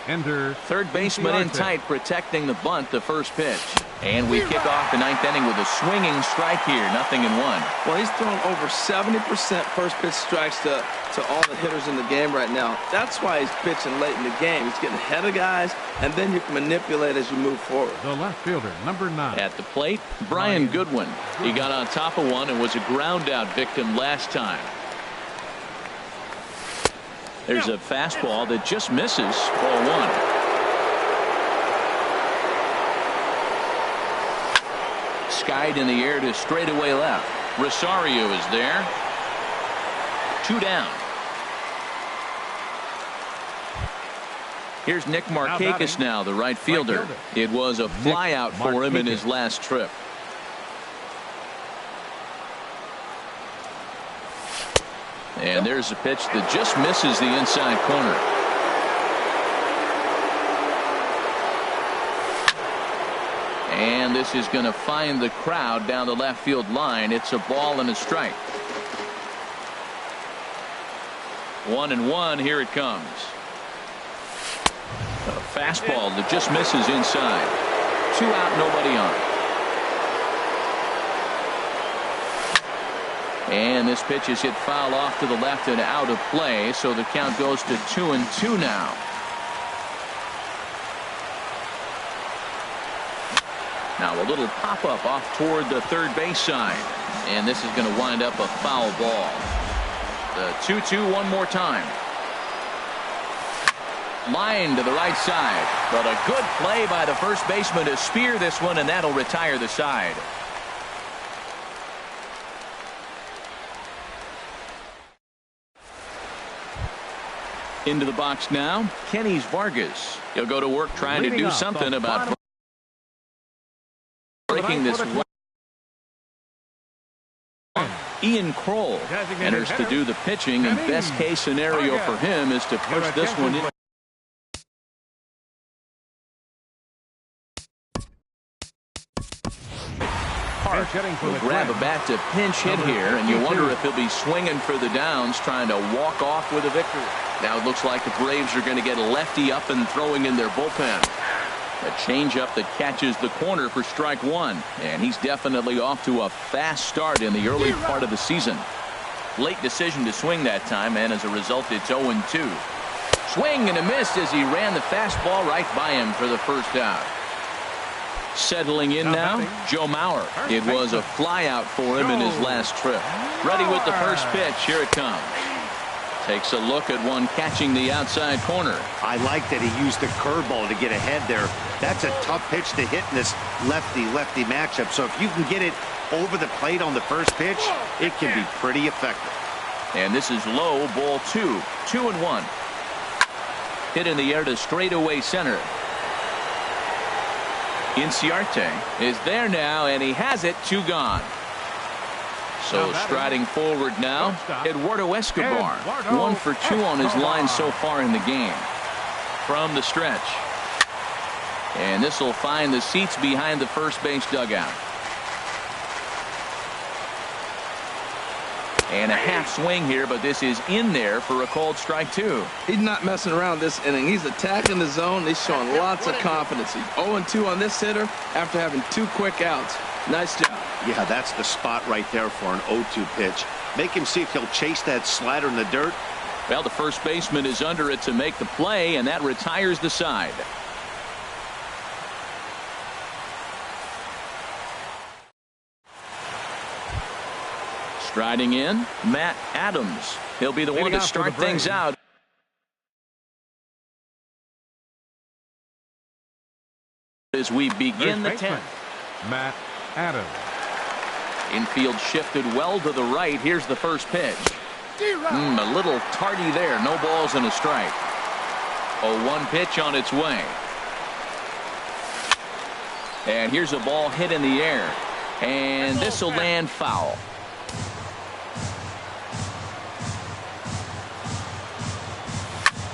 Ender. Third baseman in tight, protecting the bunt, the first pitch. And we kick off the ninth inning with a swinging strike here, 0-1. Well, he's thrown over 70% first pitch strikes to all the hitters in the game right now. That's why he's pitching late in the game. He's getting ahead of guys, and then you can manipulate as you move forward. The left fielder, number 9. At the plate, Brian Goodwin. He got on top of one and was a ground out victim last time. There's a fastball that just misses, ball 1. Skied in the air to straightaway left. Rosario is there. 2 down. Here's Nick Markakis now, the right fielder. It was a flyout for him in his last trip. And there's a pitch that just misses the inside corner. And this is going to find the crowd down the left field line. It's a ball and a strike. 1-1. Here it comes. A fastball that just misses inside. 2 out, nobody on. And this pitch is hit foul off to the left and out of play, so the count goes to 2-2 now. Now a little pop-up off toward the third base side, and this is going to wind up a foul ball. The 2-2 one more time. Line to the right side, but a good play by the first baseman to spear this one, and that'll retire the side. Into the box now, Kenny's Vargas. He'll go to work trying to do something about breaking this one. Ian Kroll enters to do the pitching, and best case scenario for him is to push this one in. Will grab a bat to pinch hit here, and you wonder if he'll be swinging for the downs, trying to walk off with a victory. Now it looks like the Braves are going to get a lefty up and throwing in their bullpen. A changeup that catches the corner for strike 1, and he's definitely off to a fast start in the early part of the season. Late decision to swing that time, and as a result, it's 0-2. Swing and a miss as he ran the fastball right by him for the first out. Settling in now, Joe Mauer. It was a flyout for him in his last trip. Ready with the first pitch. Here it comes. Takes a look at one catching the outside corner. I like that he used the curveball to get ahead there. That's a tough pitch to hit in this lefty-lefty matchup. So if you can get it over the plate on the first pitch, it can be pretty effective. And this is low, ball 2. 2-1. Hit in the air to straightaway center. Inciarte is there now, and he has it. 2 gone. So striding forward now, Eduardo Escobar. 1 for 2 on his line so far in the game. From the stretch. And this will find the seats behind the first base dugout. And a half swing here, but this is in there for a called strike 2. He's not messing around this inning. He's attacking the zone. He's showing lots of confidence. He's 0-2 on this hitter after having 2 quick outs. Nice job. Yeah, that's the spot right there for an 0-2 pitch. Make him see if he'll chase that slider in the dirt. Well, the first baseman is under it to make the play, and that retires the side. Striding in, Matt Adams. He'll be the one to start things out. As we begin the 10th. Matt Adams. Infield shifted well to the right. Here's the first pitch. A little tardy there. No balls and a strike. 0-1 pitch on its way. And here's a ball hit in the air. And this will land foul.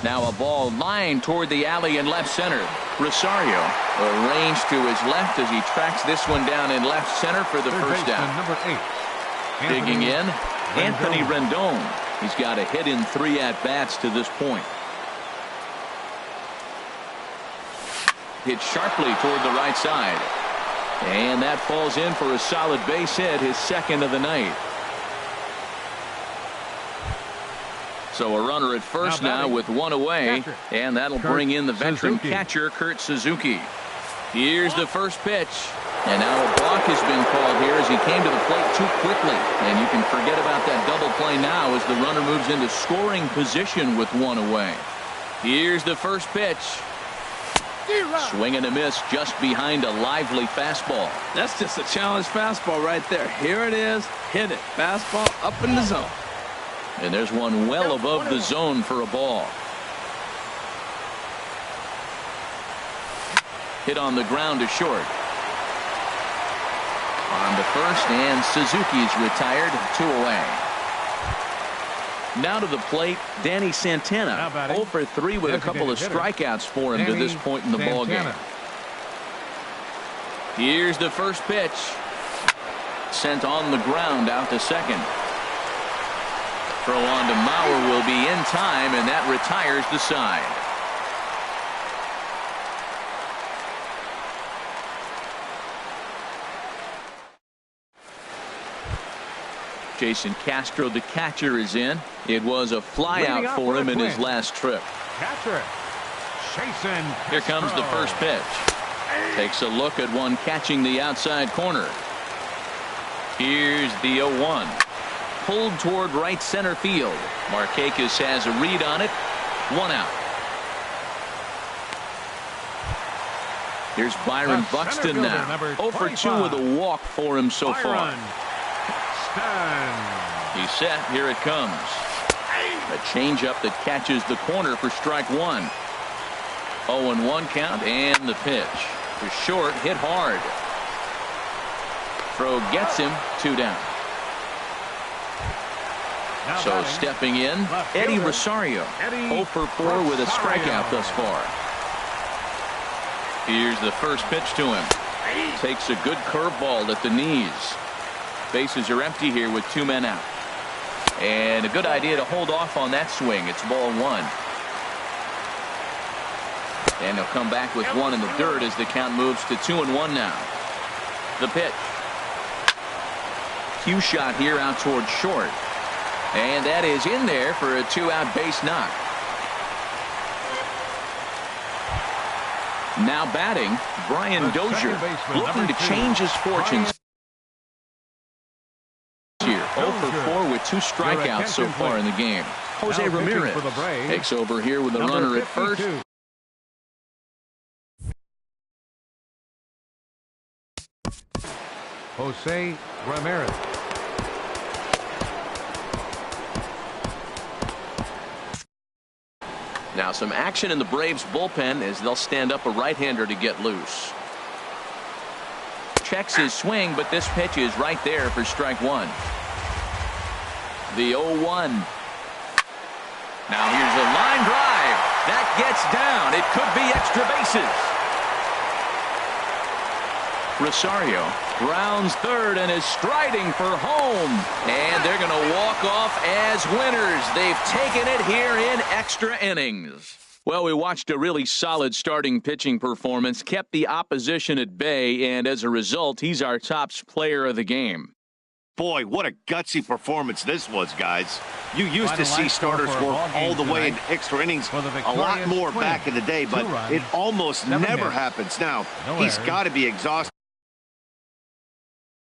Now a ball lined toward the alley in left center. Rosario arranged to his left as he tracks this one down in left center for the first down. Number 8. Digging in, Anthony Rendon. He's got a hit in 3 at-bats to this point. hit sharply toward the right side. And that falls in for a solid base hit, his second of the night. So a runner at first now with one away, and that'll bring in the veteran catcher, Kurt Suzuki. Here's the first pitch. And now a balk has been called here as he came to the plate too quickly. And you can forget about that double play now as the runner moves into scoring position with one away. Here's the first pitch. Swing and a miss just behind a lively fastball. That's just a challenge fastball right there. Here it is. Hit it. Fastball up in the zone. And there's one well above the zone for a ball. Hit on the ground to short. On to first, and Suzuki's retired, 2 away. Now to the plate, Danny Santana, 0 for 3 with a couple of strikeouts for him to this point in the ballgame. Here's the first pitch. Sent on the ground out to second. Throw on to Mauer will be in time, and that retires the side. Jason Castro, the catcher, is in. It was a flyout for him in his last trip. Catcher, Jason. Here comes the first pitch. Takes a look at one catching the outside corner. Here's the 0-1. Pulled toward right center field. Markakis has a read on it. 1 out. Here's Byron Buxton now. 0 for 2 with a walk for him so far. He's set. Here it comes. A changeup that catches the corner for strike 1. 0-1 count, and the pitch to short, hit hard. Throw gets him, 2 down. So stepping in, Eddie Rosario, 0 for 4 with a strikeout thus far. Here's the first pitch to him. Takes a good curveball at the knees. Bases are empty here with 2 men out. And a good idea to hold off on that swing. It's ball 1. And he'll come back with 1 in the dirt as the count moves to 2-1 now. The pitch. Cue shot here out toward short. And that is in there for a 2-out base knock. Now batting, Brian Dozier, looking to change his fortunes. 0 for 4 with 2 strikeouts so far in the game. Jose Ramirez takes over here with a runner at first. Jose Ramirez. Now some action in the Braves bullpen as they'll stand up a right-hander to get loose. Checks his swing, but this pitch is right there for strike 1. The 0-1. Now here's a line drive. That gets down. It could be extra bases. Rosario grounds third and is striding for home. And they're going to walk off as winners. They've taken it here in extra innings. Well, we watched a really solid starting pitching performance, kept the opposition at bay, and as a result, he's our top player of the game. Boy, what a gutsy performance this was, guys. You used to see starters work all the way into extra innings a lot more back in the day, but it almost never happens now. He's got to be exhausted.